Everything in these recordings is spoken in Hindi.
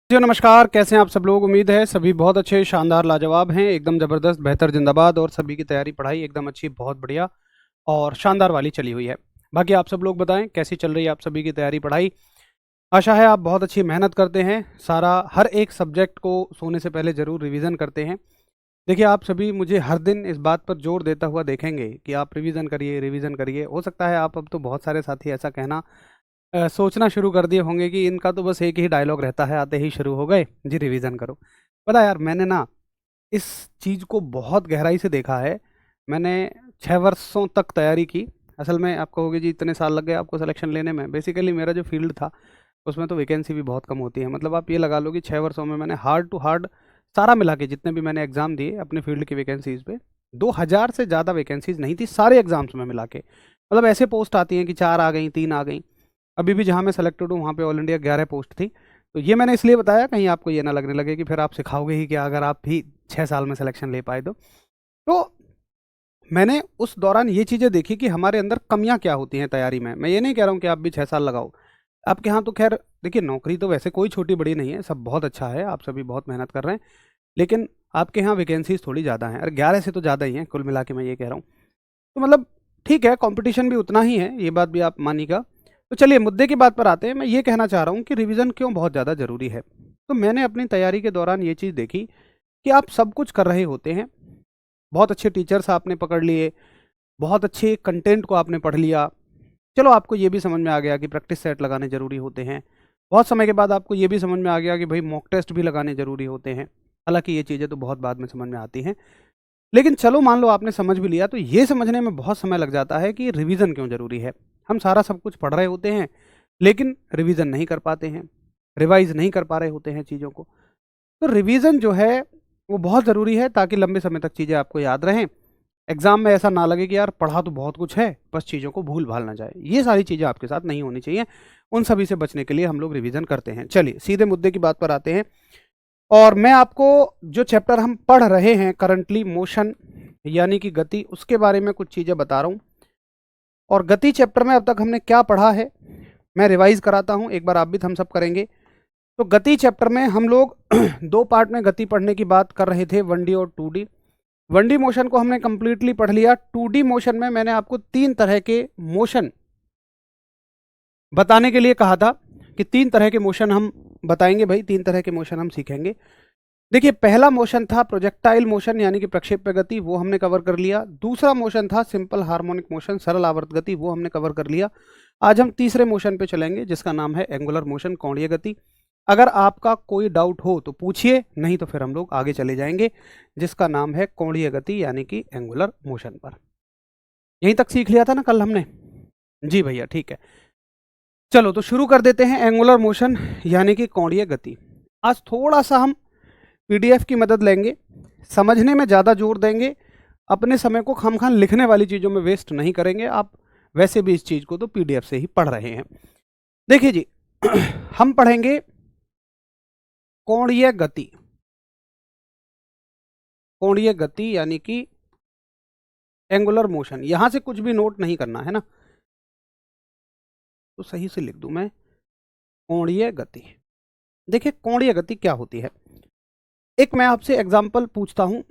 जी नमस्कार, कैसे हैं आप सब लोग? उम्मीद है सभी बहुत अच्छे, शानदार, लाजवाब हैं, एकदम ज़बरदस्त, बेहतर, ज़िंदाबाद और सभी की तैयारी पढ़ाई एकदम अच्छी, बहुत बढ़िया और शानदार वाली चली हुई है। बाकी आप सब लोग बताएँ कैसी चल रही है आप सभी की तैयारी पढ़ाई? आशा है आप बहुत अच्छी मेहनत करते हैं, सारा हर एक सब्जेक्ट को सोने से पहले ज़रूर रिवीज़न करते हैं। देखिए आप सभी मुझे हर दिन इस बात पर ज़ोर देता हुआ देखेंगे कि आप रिवीज़न करिए, रिवीज़न करिए। हो सकता है आप अब तो बहुत सारे साथी ऐसा कहना सोचना शुरू कर दिए होंगे कि इनका तो बस एक ही डायलॉग रहता है, आते ही शुरू हो गए, जी रिवीज़न करो। पता है यार मैंने ना इस चीज़ को बहुत गहराई से देखा है। मैंने 6 वर्षों तक तैयारी की। असल में आप कहोगे जी इतने साल लग गए आपको सिलेक्शन लेने में। बेसिकली मेरा जो फ़ील्ड था, उसमें तो वैकेंसी भी बहुत कम होती है। मतलब आप ये लगा लो कि 6 वर्षों में मैंने हार्ड टू हार्ड सारा मिला के जितने भी मैंने एग्ज़ाम दिए अपने फ़ील्ड की वैकेंसीज़ पे, 2000 से ज़्यादा वैकेंसीज़ नहीं थी सारे एग्ज़ाम्स में मिला के। मतलब ऐसे पोस्ट आती हैं कि 4 आ गई, 3 आ गई। अभी भी जहाँ मैं सेलेक्टेड हूँ वहाँ पे ऑल इंडिया 11 पोस्ट थी। तो ये मैंने इसलिए बताया कहीं आपको ये ना लगने लगे कि फिर आप सिखाओगे ही क्या अगर आप भी 6 साल में सिलेक्शन ले पाए तो। तो मैंने उस दौरान ये चीज़ें देखी कि हमारे अंदर कमियाँ क्या होती हैं तैयारी में। मैं ये नहीं कह रहा हूँ कि आप भी 6 साल लगाओ। आपके यहाँ तो ख़ैर देखिए नौकरी तो वैसे कोई छोटी-बड़ी नहीं है, सब बहुत अच्छा है, आप सभी बहुत मेहनत कर रहे हैं। लेकिन आपके यहाँ वैकेंसीज़ थोड़ी ज़्यादा हैं। अरे 11 से तो ज़्यादा ही हैं, कुल मिला के मैं ये कह रहा हूँ। तो मतलब ठीक है, कॉम्पिटिशन भी उतना ही है, ये बात भी आप मानिएगा। तो चलिए मुद्दे की बात पर आते हैं। मैं ये कहना चाह रहा हूँ कि रिवीज़न क्यों बहुत ज़्यादा ज़रूरी है। तो मैंने अपनी तैयारी के दौरान ये चीज़ देखी कि आप सब कुछ कर रहे होते हैं, बहुत अच्छे टीचर्स आपने पकड़ लिए, बहुत अच्छे कंटेंट को आपने पढ़ लिया। चलो आपको ये भी समझ में आ गया कि प्रैक्टिस सेट लगाने ज़रूरी होते हैं। बहुत समय के बाद आपको ये भी समझ में आ गया कि भई मॉक टेस्ट भी लगाने ज़रूरी होते हैं। हालाँकि ये चीज़ें तो बहुत बाद में समझ में आती हैं। लेकिन चलो मान लो आपने समझ भी लिया तो ये समझने में बहुत समय लग जाता है कि रिवीजन क्यों ज़रूरी है। हम सारा सब कुछ पढ़ रहे होते हैं, लेकिन रिवीजन नहीं कर पाते हैं, रिवाइज़ नहीं कर पा रहे होते हैं चीज़ों को। तो रिवीजन जो है वो बहुत ज़रूरी है ताकि लंबे समय तक चीज़ें आपको याद रहें। एग्ज़ाम में ऐसा ना लगे कि यार पढ़ा तो बहुत कुछ है, बस चीज़ों को भूल-भाल ना जाए। ये सारी चीज़ें आपके साथ नहीं होनी चाहिए। उन सभी से बचने के लिए हम लोग रिवीजन करते हैं। चलिए सीधे मुद्दे की बात पर आते हैं। और मैं आपको जो चैप्टर हम पढ़ रहे हैं करंटली मोशन यानी कि गति उसके बारे में कुछ चीज़ें बता रहा हूँ। और गति चैप्टर में अब तक हमने क्या पढ़ा है मैं रिवाइज कराता हूँ, एक बार आप भी थम्स अप करेंगे। तो गति चैप्टर में हम लोग दो पार्ट में गति पढ़ने की बात कर रहे थे, 1D और 2D। 1D मोशन को हमने कंप्लीटली पढ़ लिया। 2D मोशन में मैंने आपको 3 तरह के मोशन बताने के लिए कहा था कि 3 तरह के मोशन हम बताएंगे भाई, 3 तरह के मोशन हम सीखेंगे। देखिए पहला मोशन था प्रोजेक्टाइल मोशन यानी कि प्रक्षेप्य गति, वो हमने कवर कर लिया। दूसरा मोशन था सिंपल हार्मोनिक मोशन, सरल आवर्त गति, वो हमने कवर कर लिया। आज हम तीसरे मोशन पे चलेंगे जिसका नाम है एंगुलर मोशन, कोणीय गति। अगर आपका कोई डाउट हो तो पूछिए, नहीं तो फिर हम लोग आगे चले जाएंगे जिसका नाम है कोणीय गति यानी कि एंगुलर मोशन पर। यहीं तक सीख लिया था ना कल हमने? जी भैया ठीक है। चलो तो शुरू कर देते हैं एंगुलर मोशन यानी कि कोणीय गति। आज थोड़ा सा हम पीडीएफ की मदद लेंगे, समझने में ज़्यादा जोर देंगे, अपने समय को खामखान लिखने वाली चीज़ों में वेस्ट नहीं करेंगे। आप वैसे भी इस चीज़ को तो पीडीएफ से ही पढ़ रहे हैं। देखिए जी हम पढ़ेंगे कोणीय गति। कोणीय गति यानी कि एंगुलर मोशन। यहां से कुछ भी नोट नहीं करना है ना, तो सही से लिख दूं मैं कोणीय गति। देखिए कोणीय गति क्या होती है। एक मैं आपसे एग्जाम्पल पूछता हूं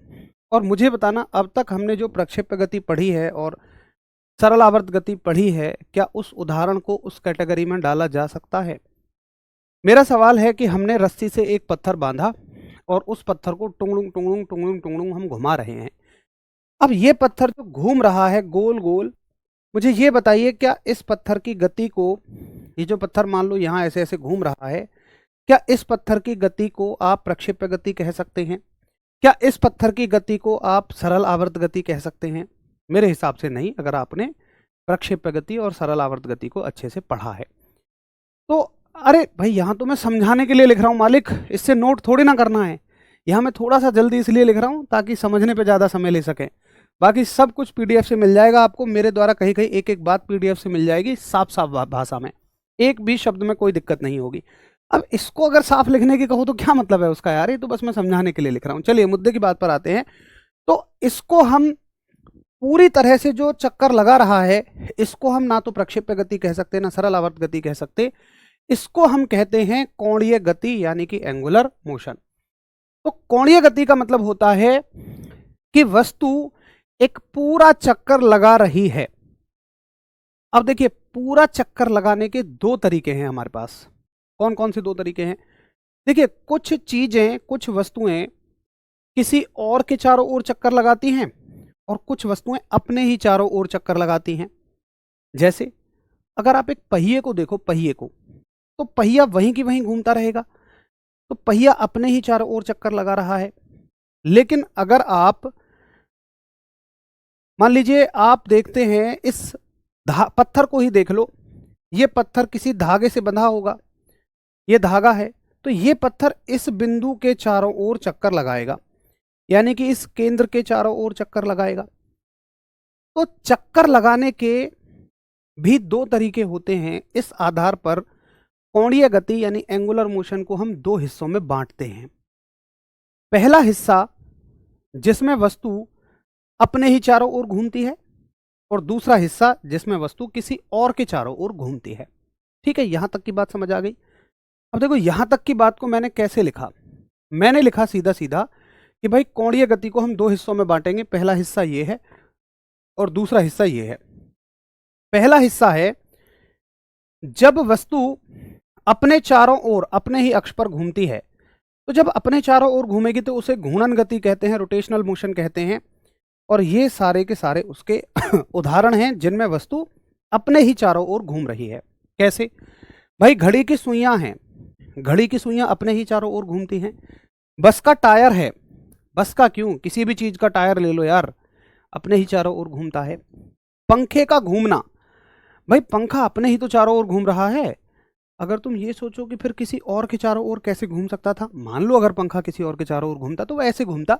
और मुझे बताना अब तक हमने जो प्रक्षेप्य गति पढ़ी है और सरल आवर्त गति पढ़ी है, क्या उस उदाहरण को उस कैटेगरी में डाला जा सकता है? मेरा सवाल है कि हमने रस्सी से एक पत्थर बांधा और उस पत्थर को टुंगड़ुंग टुंगड़ुंग टुंगड़ुंग टुंगड़ुंग हम घुमा रहे हैं। अब ये पत्थर जो घूम रहा है गोल गोल, मुझे ये बताइए क्या इस पत्थर की गति को, ये जो पत्थर मान लो यहाँ ऐसे ऐसे घूम रहा है, क्या इस पत्थर की गति को आप प्रक्षेप्य गति कह सकते हैं? क्या इस पत्थर की गति को आप सरल आवर्त गति कह सकते हैं? मेरे हिसाब से नहीं, अगर आपने प्रक्षेप्य गति और सरल आवर्त गति को अच्छे से पढ़ा है तो। अरे भाई यहाँ तो मैं समझाने के लिए लिख रहा हूँ मालिक, इससे नोट थोड़ी ना करना है। यहाँ मैं थोड़ा सा जल्दी इसलिए लिख रहा हूँ ताकि समझने पे ज़्यादा समय ले सकें। बाकी सब कुछ पीडीएफ से मिल जाएगा आपको, मेरे द्वारा कहीं कहीं एक एक बात पीडीएफ से मिल जाएगी साफ साफ भाषा में, एक भी शब्द में कोई दिक्कत नहीं होगी। अब इसको अगर साफ लिखने की कहो तो क्या मतलब है उसका यार, ये तो बस मैं समझाने के लिए लिख रहा हूँ। चलिए मुद्दे की बात पर आते हैं। तो इसको हम पूरी तरह से जो चक्कर लगा रहा है, इसको हम ना तो प्रक्षेप्य गति कह सकते ना सरल आवर्त गति कह सकते, इसको हम कहते हैं कोणीय गति यानी कि एंगुलर मोशन। तो कोणीय गति का मतलब होता है कि वस्तु एक पूरा चक्कर लगा रही है। अब देखिए, पूरा चक्कर लगाने के दो तरीके हैं हमारे पास। कौन कौन से दो तरीके हैं? देखिए, कुछ चीजें, कुछ वस्तुएं किसी और के चारों ओर चक्कर लगाती हैं और कुछ वस्तुएं अपने ही चारों ओर चक्कर लगाती हैं। जैसे अगर आप एक पहिए को देखो, पहिए को, तो पहिया वहीं की वहीं घूमता रहेगा, तो पहिया अपने ही चारों ओर चक्कर लगा रहा है। लेकिन अगर आप मान लीजिए, आप देखते हैं इस पत्थर को ही देख लो, ये पत्थर किसी धागे से बंधा होगा, ये धागा है, तो ये पत्थर इस बिंदु के चारों ओर चक्कर लगाएगा, यानी कि इस केंद्र के चारों ओर चक्कर लगाएगा। तो चक्कर लगाने के भी दो तरीके होते हैं। इस आधार पर कोणीय गति यानी एंगुलर मोशन को हम दो हिस्सों में बांटते हैं। पहला हिस्सा जिसमें वस्तु अपने ही चारों ओर घूमती है, और दूसरा हिस्सा जिसमें वस्तु किसी और के चारों ओर घूमती है। ठीक है, यहां तक की बात समझ आ गई। अब देखो, यहां तक की बात को मैंने कैसे लिखा। मैंने लिखा सीधा सीधा कि भाई कोणीय गति को हम दो हिस्सों में बांटेंगे। पहला हिस्सा ये है और दूसरा हिस्सा ये है। पहला हिस्सा है जब वस्तु अपने चारों ओर अपने ही अक्ष पर घूमती है। तो जब अपने चारों ओर घूमेगी तो उसे घूर्णन गति कहते हैं, रोटेशनल मोशन कहते हैं। और ये सारे के सारे उसके उदाहरण हैं जिनमें वस्तु अपने ही चारों ओर घूम रही है। कैसे? भाई, घड़ी की सुइयां हैं, घड़ी की सुइयां अपने ही चारों ओर घूमती हैं। बस का टायर है, बस का क्यों, किसी भी चीज का टायर ले लो यार, अपने ही चारों ओर घूमता है। पंखे का घूमना, भाई पंखा अपने ही तो चारों ओर घूम रहा है। अगर तुम ये सोचो कि फिर किसी और के चारों ओर कैसे घूम सकता था, मान लो अगर पंखा किसी और के चारों ओर घूमता तो वो ऐसे घूमता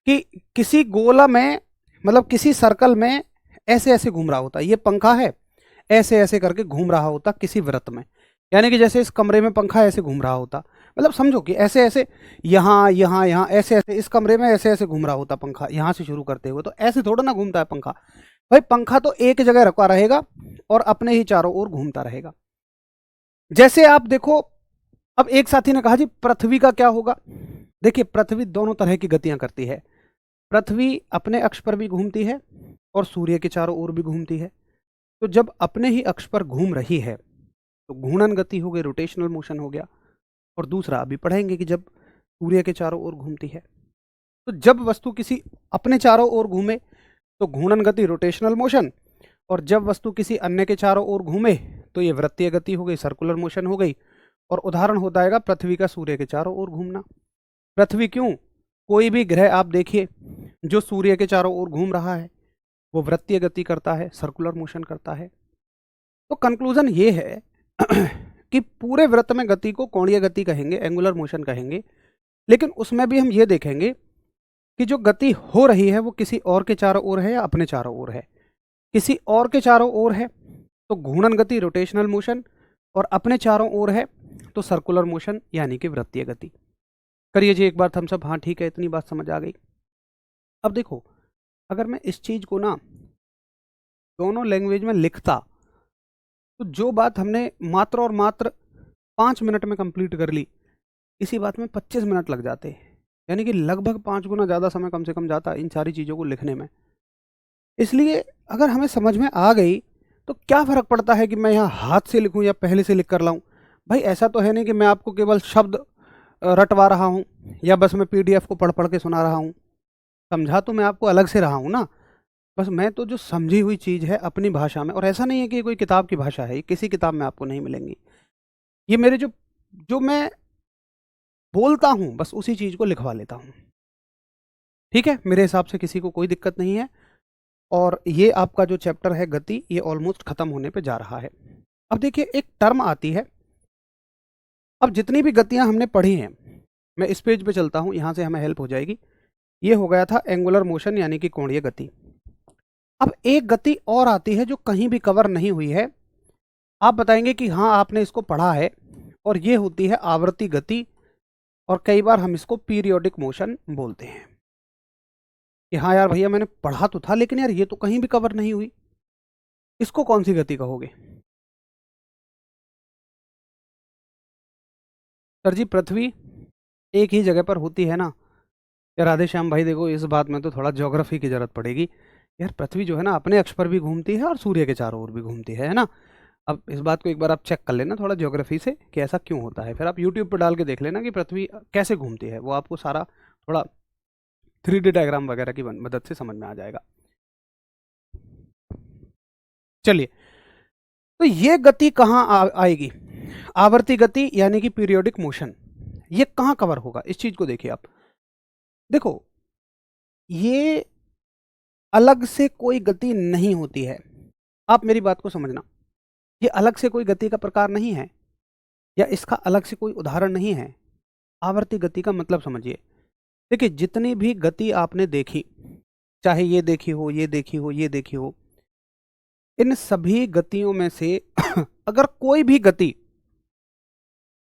कि किसी गोला में, मतलब किसी सर्कल में ऐसे ऐसे घूम रहा होता। ये पंखा है, ऐसे ऐसे करके घूम रहा होता किसी वृत्त में, यानी कि जैसे इस कमरे में पंखा ऐसे घूम रहा होता। मतलब समझो कि ऐसे ऐसे यहाँ यहाँ यहाँ ऐसे ऐसे इस कमरे में ऐसे ऐसे घूम रहा होता पंखा, यहाँ से शुरू करते हुए। तो ऐसे थोड़ा ना घूमता है पंखा। भाई पंखा तो एक जगह रखा रहेगा और अपने ही चारों ओर घूमता रहेगा। जैसे आप देखो, अब एक साथी ने कहा जी पृथ्वी का क्या होगा। देखिए, पृथ्वी दोनों तरह की गतियां करती है। पृथ्वी अपने अक्ष पर भी घूमती है और सूर्य के चारों ओर भी घूमती है। तो जब अपने ही अक्ष पर घूम रही है तो घूर्णन गति हो गई, रोटेशनल मोशन हो गया। और दूसरा अभी पढ़ेंगे कि जब सूर्य के चारों ओर घूमती है, तो जब वस्तु किसी अपने चारों ओर घूमे तो घूर्णन गति, रोटेशनल मोशन। और जब वस्तु किसी अन्य के चारों ओर घूमे तो ये वृत्तीय गति हो गई, सर्कुलर मोशन हो गई। और उदाहरण होता है पृथ्वी का सूर्य के चारों ओर घूमना। पृथ्वी क्यों, कोई भी ग्रह आप देखिए जो सूर्य के चारों ओर घूम रहा है वो वृत्तीय गति करता है, सर्कुलर मोशन करता है। तो कंक्लूजन ये है कि पूरे वृत्त में गति को कोणीय गति कहेंगे, एंगुलर मोशन कहेंगे। लेकिन उसमें भी हम ये देखेंगे कि जो गति हो रही है वो किसी और के चारों ओर है या अपने चारों ओर है। किसी और के चारों ओर है तो घूर्णन गति, रोटेशनल मोशन, और अपने चारों ओर है तो सर्कुलर मोशन यानी कि वृत्तीय गति। करिए जी एक बार थम्स अप। हाँ ठीक है, इतनी बात समझ आ गई। अब देखो, अगर मैं इस चीज को ना दोनों लैंग्वेज में लिखता तो जो बात हमने मात्र और मात्र 5 मिनट में कंप्लीट कर ली, इसी बात में 25 मिनट लग जाते। यानी कि लगभग 5 गुना ज़्यादा समय कम से कम जाता इन सारी चीज़ों को लिखने में। इसलिए अगर हमें समझ में आ गई तो क्या फ़र्क पड़ता है कि मैं यहाँ हाथ से लिखूँ या पहले से लिख कर लाऊँ। भाई ऐसा तो है नहीं कि मैं आपको केवल शब्द रटवा रहा हूँ या बस मैं पीडीएफ को पढ़ पढ़ के सुना रहा हूँ। समझा तो मैं आपको अलग से रहा हूँ ना, बस मैं तो जो समझी हुई चीज़ है अपनी भाषा में। और ऐसा नहीं है कि कोई किताब की भाषा है, ये किसी किताब में आपको नहीं मिलेंगी। ये मेरे जो जो मैं बोलता हूँ बस उसी चीज़ को लिखवा लेता हूँ। ठीक है, मेरे हिसाब से किसी को कोई दिक्कत नहीं है। और ये आपका जो चैप्टर है गति, ये ऑलमोस्ट खत्म होने पे जा रहा है। अब देखिए, एक टर्म आती है। अब जितनी भी गतियां हमने पढ़ी हैं, मैं इस पेज पे चलता हूं, यहां से हमें हेल्प हो जाएगी। ये हो गया था एंगुलर मोशन यानी कि कोणीय गति। अब एक गति और आती है जो कहीं भी कवर नहीं हुई है। आप बताएंगे कि हाँ आपने इसको पढ़ा है, और ये होती है आवर्ती गति। और कई बार हम इसको पीरियोडिक मोशन बोलते हैं कि हाँ यार भैया मैंने पढ़ा तो था, लेकिन यार ये तो कहीं भी कवर नहीं हुई। इसको कौन सी गति कहोगे? सर जी पृथ्वी एक ही जगह पर होती है ना? या राधे श्याम भाई देखो, इस बात में तो थोड़ा ज्योग्राफी की जरूरत पड़ेगी। यार पृथ्वी जो है ना अपने अक्ष पर भी घूमती है और सूर्य के चारों ओर भी घूमती है ना? अब इस बात को एक बार आप चेक कर लेना थोड़ा ज्योग्राफी से कि ऐसा क्यों होता है। फिर आप यूट्यूब पर डाल के देख लेना कि पृथ्वी कैसे घूमती है, वो आपको सारा थोड़ा 3D डायग्राम वगैरह की मदद से समझ में आ जाएगा। चलिए, तो ये गति कहाँ आएगी? आवर्ती गति यानी कि पीरियोडिक मोशन, ये कहाँ कवर होगा? इस चीज को देखिए आप। देखो, ये अलग से कोई गति नहीं होती है। आप मेरी बात को समझना, ये अलग से कोई गति का प्रकार नहीं है या इसका अलग से कोई उदाहरण नहीं है। आवर्ती गति का मतलब समझिए। देखिए, जितनी भी गति आपने देखी, चाहे ये देखी हो, ये देखी हो, ये देखी हो, इन सभी गतियों में से अगर कोई भी गति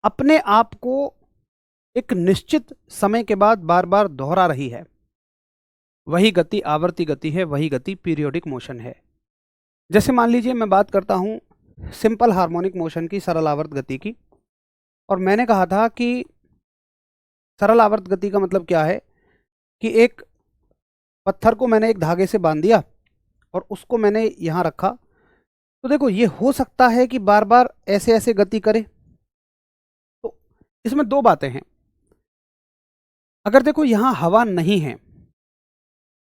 अपने आप को एक निश्चित समय के बाद बार बार दोहरा रही है, वही गति आवर्ती गति है, वही गति पीरियोडिक मोशन है। जैसे मान लीजिए मैं बात करता हूं सिंपल हार्मोनिक मोशन की, सरल आवर्त गति की, और मैंने कहा था कि सरल आवर्त गति का मतलब क्या है कि एक पत्थर को मैंने एक धागे से बांध दिया और उसको मैंने यहां रखा, तो देखो ये हो सकता है कि बार बार ऐसे ऐसे गति करे। तो इसमें दो बातें हैं। अगर देखो यहां हवा नहीं है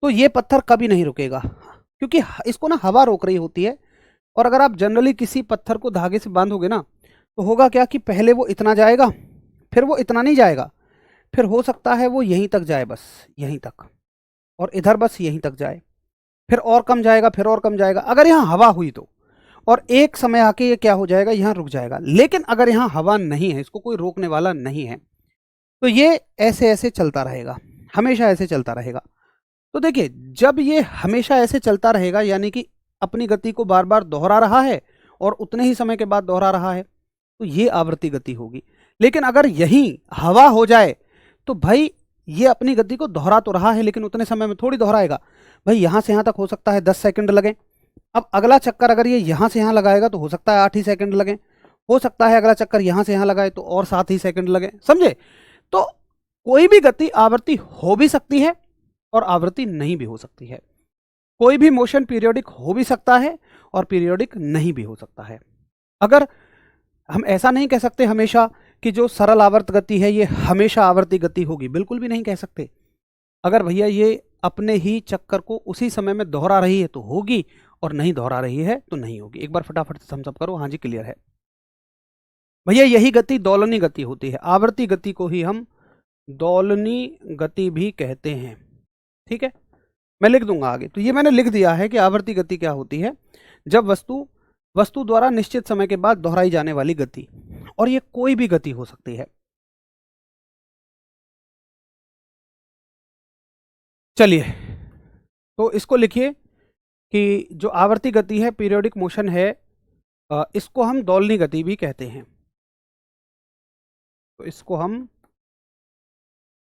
तो ये पत्थर कभी नहीं रुकेगा, क्योंकि इसको ना हवा रोक रही होती है। और अगर आप जनरली किसी पत्थर को धागे से बांधोगे ना, तो होगा क्या कि पहले वो इतना जाएगा, फिर वो इतना नहीं जाएगा, फिर हो सकता है वो यहीं तक जाए, बस यहीं तक, और इधर बस यहीं तक जाए, फिर और कम जाएगा, फिर और कम जाएगा। अगर यहाँ हवा हुई तो, और एक समय आके ये क्या हो जाएगा, यहाँ रुक जाएगा। लेकिन अगर यहाँ हवा नहीं है, इसको कोई रोकने वाला नहीं है, तो ये ऐसे ऐसे चलता रहेगा, हमेशा ऐसे चलता रहेगा। तो देखिए, जब ये हमेशा ऐसे चलता रहेगा यानी कि अपनी गति को बार बार दोहरा रहा है और उतने ही समय के बाद दोहरा रहा है, तो ये आवर्ती गति होगी। लेकिन अगर यही हवा हो जाए तो भाई ये अपनी गति को दोहरा तो रहा है लेकिन उतने समय में थोड़ी दोहराएगा। भाई यहां से यहां तक हो सकता है 10 सेकंड लगे। अब अगला चक्कर अगर ये यहां से यहां लगाएगा तो हो सकता है 8 ही सेकंड लगे। हो सकता है अगला चक्कर यहां से यहां लगाए तो और 7 ही सेकंड लगे। समझे? तो कोई भी गति आवर्ती हो भी सकती है और आवृत्ति नहीं भी हो सकती है। कोई भी मोशन पीरियोडिक हो भी सकता है और पीरियोडिक नहीं भी हो सकता है। अगर हम ऐसा नहीं कह सकते हमेशा कि जो सरल आवर्त गति है ये हमेशा आवर्ती गति होगी, बिल्कुल भी नहीं कह सकते। अगर भैया ये अपने ही चक्कर को उसी समय में दोहरा रही है तो होगी, और नहीं दोहरा रही है तो नहीं होगी। एक बार फटाफट से थम्स अप करो। हाँ जी, क्लियर है भैया। यही गति दोलनी गति होती है। आवर्ती गति को ही हम दोलनी गति भी कहते हैं। ठीक है, मैं लिख दूंगा आगे। तो ये मैंने लिख दिया है कि आवर्ती गति क्या होती है, जब वस्तु द्वारा निश्चित समय के बाद दोहराई जाने वाली गति, और ये कोई भी गति हो सकती है। चलिए, तो इसको लिखिए कि जो आवर्ती गति है, पीरियोडिक मोशन है, इसको हम दोलनी गति भी कहते हैं। तो इसको हम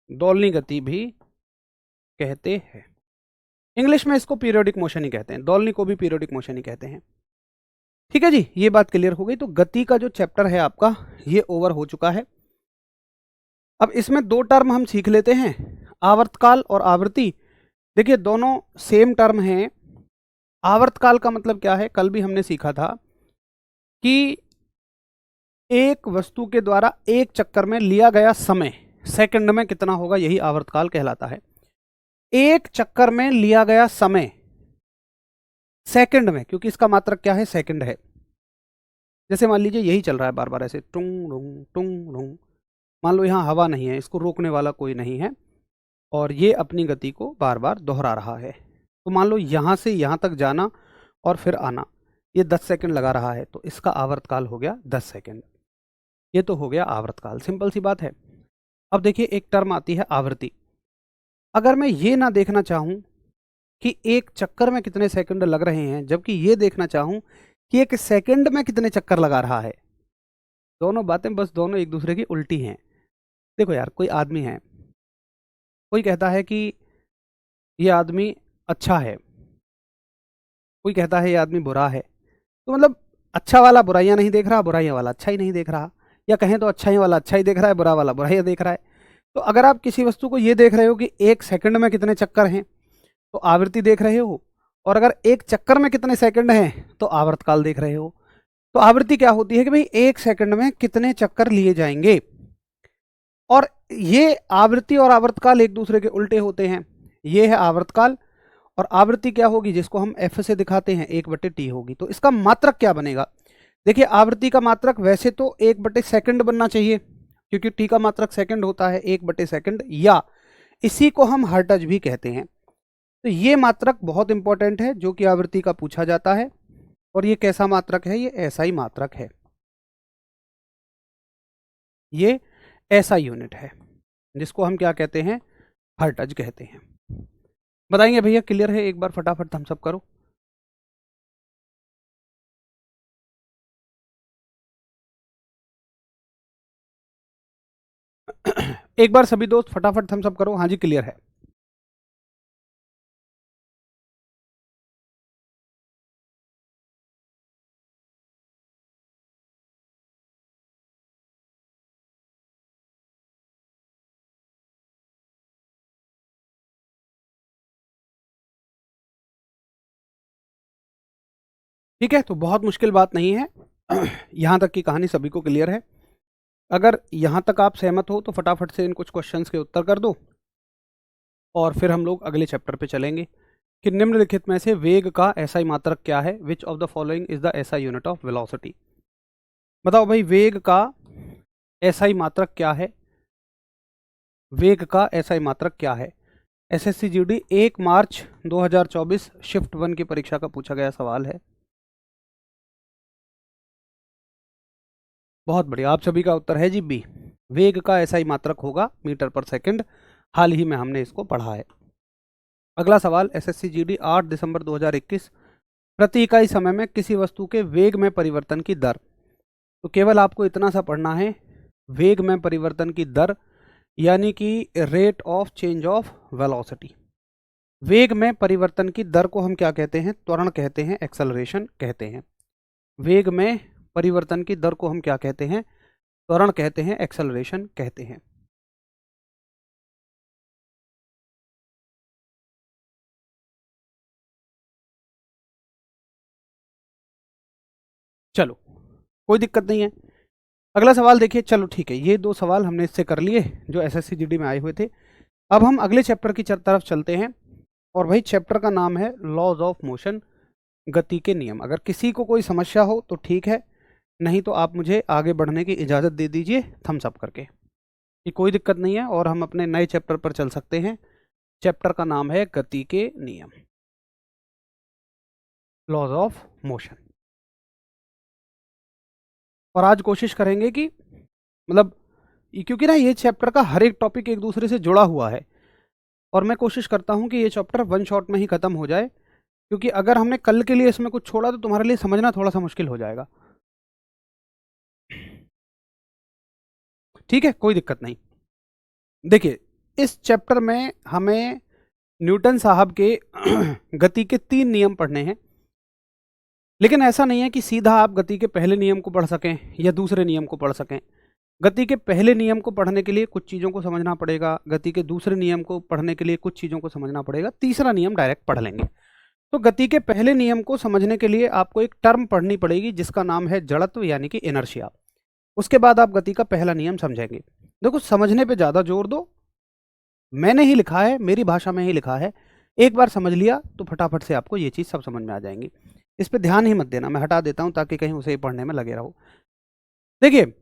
दोलनी गति भी कहते हैं। इंग्लिश में इसको पीरियोडिक मोशन ही कहते हैं, दोलनी को भी पीरियोडिक मोशन ही कहते हैं। ठीक है जी, ये बात क्लियर हो गई। तो गति का जो चैप्टर है आपका ये ओवर हो चुका है। अब इसमें दो टर्म हम सीख लेते हैं, आवर्तकाल और आवृत्ति। देखिए, दोनों सेम टर्म हैं। आवर्तकाल का मतलब क्या है, कल भी हमने सीखा था कि एक वस्तु के द्वारा एक चक्कर में लिया गया समय सेकंड में कितना होगा, यही आवर्तकाल कहलाता है। एक चक्कर में लिया गया समय सेकंड में, क्योंकि इसका मात्रक क्या है, सेकंड है। जैसे मान लीजिए यही चल रहा है बार बार ऐसे टुंग डुंग टुंग डुंग। मान लो यहाँ हवा नहीं है, इसको रोकने वाला कोई नहीं है, और ये अपनी गति को बार बार दोहरा रहा है। तो मान लो यहाँ से यहाँ तक जाना और फिर आना, ये 10 सेकंड लगा रहा है, तो इसका आवर्तकाल हो गया 10 सेकंड। ये तो हो गया आवर्तकाल, सिंपल सी बात है। अब देखिए, एक टर्म आती है आवृत्ति। अगर मैं ये ना देखना चाहूँ कि एक चक्कर में कितने सेकंड लग रहे हैं, जबकि ये देखना चाहूँ कि एक सेकंड में कितने चक्कर लगा रहा है, दोनों बातें बस दोनों एक दूसरे की उल्टी हैं। देखो यार, कोई आदमी है, कोई कहता है कि ये आदमी अच्छा है, कोई कहता है ये आदमी बुरा है। तो मतलब अच्छा वाला बुराइयां नहीं देख रहा, बुराइयां वाला अच्छा ही नहीं देख रहा। या कहें तो अच्छा ही वाला अच्छा ही देख रहा है, बुरा वाला बुरा ही देख रहा है। तो अगर आप किसी वस्तु को ये देख रहे हो कि 1 सेकंड में कितने चक्कर हैं तो आवृत्ति देख रहे हो, और अगर 1 चक्कर में कितने सेकंड हैं तो आवर्तकाल देख रहे हो। तो आवृत्ति क्या होती है कि भाई 1 सेकंड में कितने चक्कर लिए जाएंगे, और ये आवृत्ति और आवर्तकाल एक दूसरे के उल्टे होते हैं। ये है आवर्तकाल, और आवृत्ति क्या होगी जिसको हम एफ से दिखाते हैं 1/t होगी। तो इसका मात्रक क्या बनेगा, देखिए आवृत्ति का मात्रक वैसे तो 1/सेकंड बनना चाहिए, क्योंकि टी का मात्रक सेकंड होता है 1/सेकंड, या इसी को हम हर्ट्ज भी कहते हैं। तो ये मात्रक बहुत इंपॉर्टेंट है जो कि आवृत्ति का पूछा जाता है, और ये कैसा मात्रक है, ये एसआई मात्रक है, ये एसआई यूनिट है जिसको हम क्या कहते हैं, हर्ट्ज कहते हैं। बताएंगे भैया, क्लियर है? एक बार फटाफट थम्स अप करो। एक बार सभी दोस्त फटाफट थम्स अप करो। हाँ जी, क्लियर है। ठीक है, तो बहुत मुश्किल बात नहीं है। यहां तक की कहानी सभी को क्लियर है। अगर यहां तक आप सहमत हो तो फटाफट से इन कुछ क्वेश्चंस के उत्तर कर दो, और फिर हम लोग अगले चैप्टर पे चलेंगे कि निम्नलिखित में से वेग का एसआई मात्रक क्या है। Which of the following is the SI unit of velocity. बताओ भाई, वेग का एसआई मात्रक क्या है, वेग का एसआई मात्रक क्या है। एसएससी जीडी 1 मार्च 2024 शिफ्ट 1 की परीक्षा का पूछा गया सवाल है। बहुत बढ़िया, आप सभी का उत्तर है जी बी। वेग का एसआई मात्रक होगा मीटर पर सेकंड। हाल ही में हमने इसको पढ़ा है। अगला सवाल, एसएससी जीडी 8 दिसंबर 2021, प्रति इकाई समय में किसी वस्तु के वेग में परिवर्तन की दर। तो केवल आपको इतना सा पढ़ना है, वेग में परिवर्तन की दर यानी कि rate of change of velocity. वेग में परिवर्तन की दर को हम क्या कहते हैं, त्वरण कहते हैं, एक्सेलरेशन कहते हैं। वेग में परिवर्तन की दर को हम क्या कहते हैं, त्वरण कहते हैं, एक्सेलरेशन कहते हैं। चलो, कोई दिक्कत नहीं है। अगला सवाल देखिए। चलो ठीक है, ये 2 सवाल हमने इससे कर लिए जो एसएससी जीडी में आए हुए थे। अब हम अगले चैप्टर की तरफ चलते हैं, और भाई चैप्टर का नाम है लॉज ऑफ मोशन, गति के नियम। अगर किसी को कोई समस्या हो तो ठीक है, नहीं तो आप मुझे आगे बढ़ने की इजाज़त दे दीजिए थम्स अप करके, कि कोई दिक्कत नहीं है और हम अपने नए चैप्टर पर चल सकते हैं। चैप्टर का नाम है गति के नियम, लॉज ऑफ मोशन। और आज कोशिश करेंगे कि मतलब क्योंकि ना ये चैप्टर का हर एक टॉपिक एक दूसरे से जुड़ा हुआ है, और मैं कोशिश करता हूँ कि ये चैप्टर 1 शॉट में ही ख़त्म हो जाए, क्योंकि अगर हमने कल के लिए इसमें कुछ छोड़ा तो तुम्हारे लिए समझना थोड़ा सा मुश्किल हो जाएगा। ठीक है, कोई दिक्कत नहीं। देखिए, इस चैप्टर में हमें न्यूटन साहब के गति के 3 नियम पढ़ने हैं, लेकिन ऐसा नहीं है कि सीधा आप गति के पहले नियम को पढ़ सकें या दूसरे नियम को पढ़ सकें। गति के पहले नियम को पढ़ने के लिए कुछ चीज़ों को समझना पड़ेगा, गति के दूसरे नियम को पढ़ने के लिए कुछ चीज़ों को समझना पड़ेगा, तीसरा नियम डायरेक्ट पढ़ लेंगे। तो गति के पहले नियम को समझने के लिए आपको एक टर्म पढ़नी पड़ेगी जिसका नाम है जड़त्व यानी कि इनर्शिया। उसके बाद आप गति का पहला नियम समझेंगे। देखो, समझने पे ज़्यादा जोर दो, मैंने ही लिखा है, मेरी भाषा में ही लिखा है। एक बार समझ लिया तो फटाफट से आपको ये चीज़ सब समझ में आ जाएंगी। इस पर ध्यान ही मत देना, मैं हटा देता हूं ताकि कहीं उसे पढ़ने में लगे रहो। देखिए,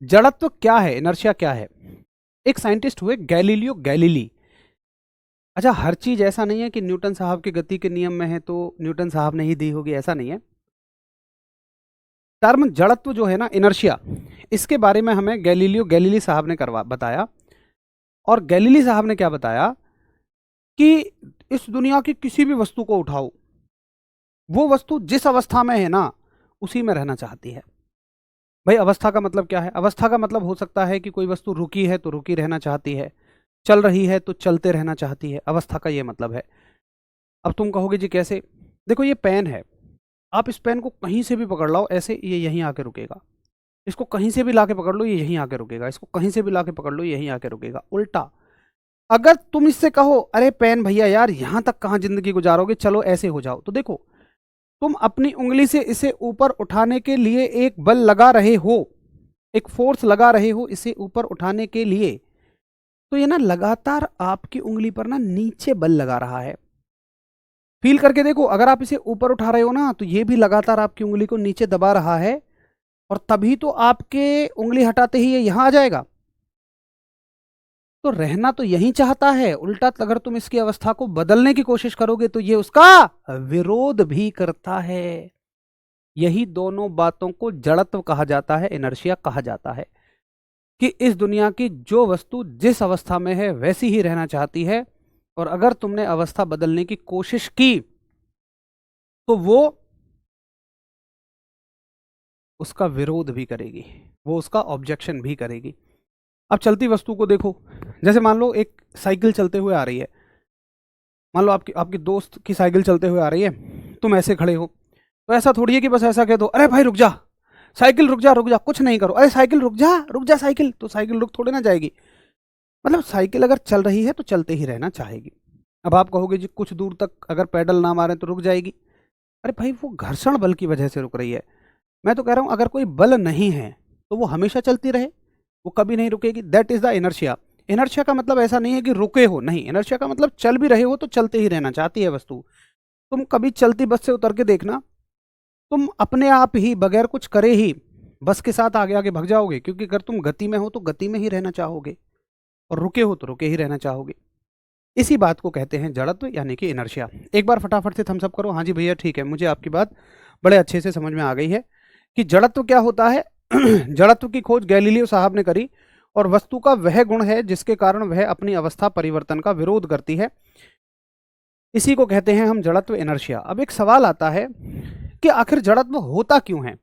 जड़त्व क्या है, इनर्शिया क्या है। एक साइंटिस्ट हुए गैलीलियो गैलीली। अच्छा, हर चीज ऐसा नहीं है कि न्यूटन साहब के गति के नियम में है तो न्यूटन साहब ने ही दी होगी, ऐसा नहीं है। टर्म जड़त्व जो है ना, इनर्शिया, इसके बारे में हमें गैलीलियो गैलीली साहब ने बताया। और गैलीली साहब ने क्या बताया कि इस दुनिया की किसी भी वस्तु को उठाओ, वो वस्तु जिस अवस्था में है ना उसी में रहना चाहती है। भाई, अवस्था का मतलब क्या है? अवस्था का मतलब हो सकता है कि कोई वस्तु रुकी है तो रुकी रहना चाहती है, चल रही है तो चलते रहना चाहती है। अवस्था का ये मतलब है। अब तुम कहोगे जी कैसे? देखो, ये पेन है, आप इस पेन को कहीं से भी पकड़ लाओ ऐसे, ये यहीं आके रुकेगा। इसको कहीं से भी लाके पकड़ लो, ये यहीं आके रुकेगा, इसको कहीं से भी लाके पकड़ लो, यहीं आके रुकेगा। उल्टा अगर तुम इससे कहो अरे पेन भैया यार यहां तक कहां जिंदगी गुजारोगे, चलो ऐसे हो जाओ, तो देखो तुम अपनी उंगली से इसे ऊपर उठाने के लिए एक बल लगा रहे हो, एक फोर्स लगा रहे हो इसे ऊपर उठाने के लिए, तो ये ना लगातार आपकी उंगली पर ना नीचे बल लगा रहा है। फील करके देखो, अगर आप इसे ऊपर उठा रहे हो ना तो ये भी लगातार आपकी उंगली को नीचे दबा रहा है, और तभी तो आपके उंगली हटाते ही ये यहां आ जाएगा। तो रहना तो यही चाहता है, उल्टा अगर तुम इसकी अवस्था को बदलने की कोशिश करोगे तो ये उसका विरोध भी करता है। यही दोनों बातों को जड़त्व कहा जाता है, इनर्शिया कहा जाता है, कि इस दुनिया की जो वस्तु जिस अवस्था में है वैसी ही रहना चाहती है, और अगर तुमने अवस्था बदलने की कोशिश की तो वो उसका विरोध भी करेगी, वो उसका ऑब्जेक्शन भी करेगी। अब चलती वस्तु को देखो, जैसे मान लो एक साइकिल चलते हुए आ रही है, मान लो आपकी आपकी दोस्त की साइकिल चलते हुए आ रही है, तुम ऐसे खड़े हो, तो ऐसा थोड़ी है कि बस ऐसा कह दो अरे भाई रुक जा, साइकिल रुक जा रुक जा, कुछ नहीं करो, अरे साइकिल रुक जा साइकिल, तो साइकिल रुक थोड़े ना जाएगी। मतलब साइकिल अगर चल रही है तो चलते ही रहना चाहेगी। अब आप कहोगे जी कुछ दूर तक अगर पैडल ना मारे तो रुक जाएगी, अरे भाई वो घर्षण बल की वजह से रुक रही है। मैं तो कह रहा हूं अगर कोई बल नहीं है तो वो हमेशा चलती रहे, वो कभी नहीं रुकेगी। That is the inertia. Inertia का मतलब ऐसा नहीं है कि रुके हो, नहीं, इनर्शिया का मतलब चल भी रहे हो तो चलते ही रहना चाहती है वस्तु। तुम कभी चलती बस से उतर के देखना, तुम अपने आप ही बगैर कुछ करे ही बस के साथ आगे आगे भाग जाओगे, क्योंकि अगर तुम गति में हो तो गति में ही रहना चाहोगे, और रुके हो तो रुके ही रहना चाहोगे। इसी बात को कहते हैं जड़त्व यानी कि इनर्शिया। एक बार फटाफट से थम्स अप करो, हाँ जी भैया ठीक है, मुझे आपकी बात बड़े अच्छे से समझ में आ गई है कि जड़त्व क्या होता है। जड़त्व की खोज गैलीलियो साहब ने करी, और वस्तु का वह गुण है जिसके कारण वह अपनी अवस्था परिवर्तन का विरोध करती है, इसी को कहते हैं हम जड़त्व, इनर्शिया। अब एक सवाल आता है कि आखिर जड़त्व होता क्यों है,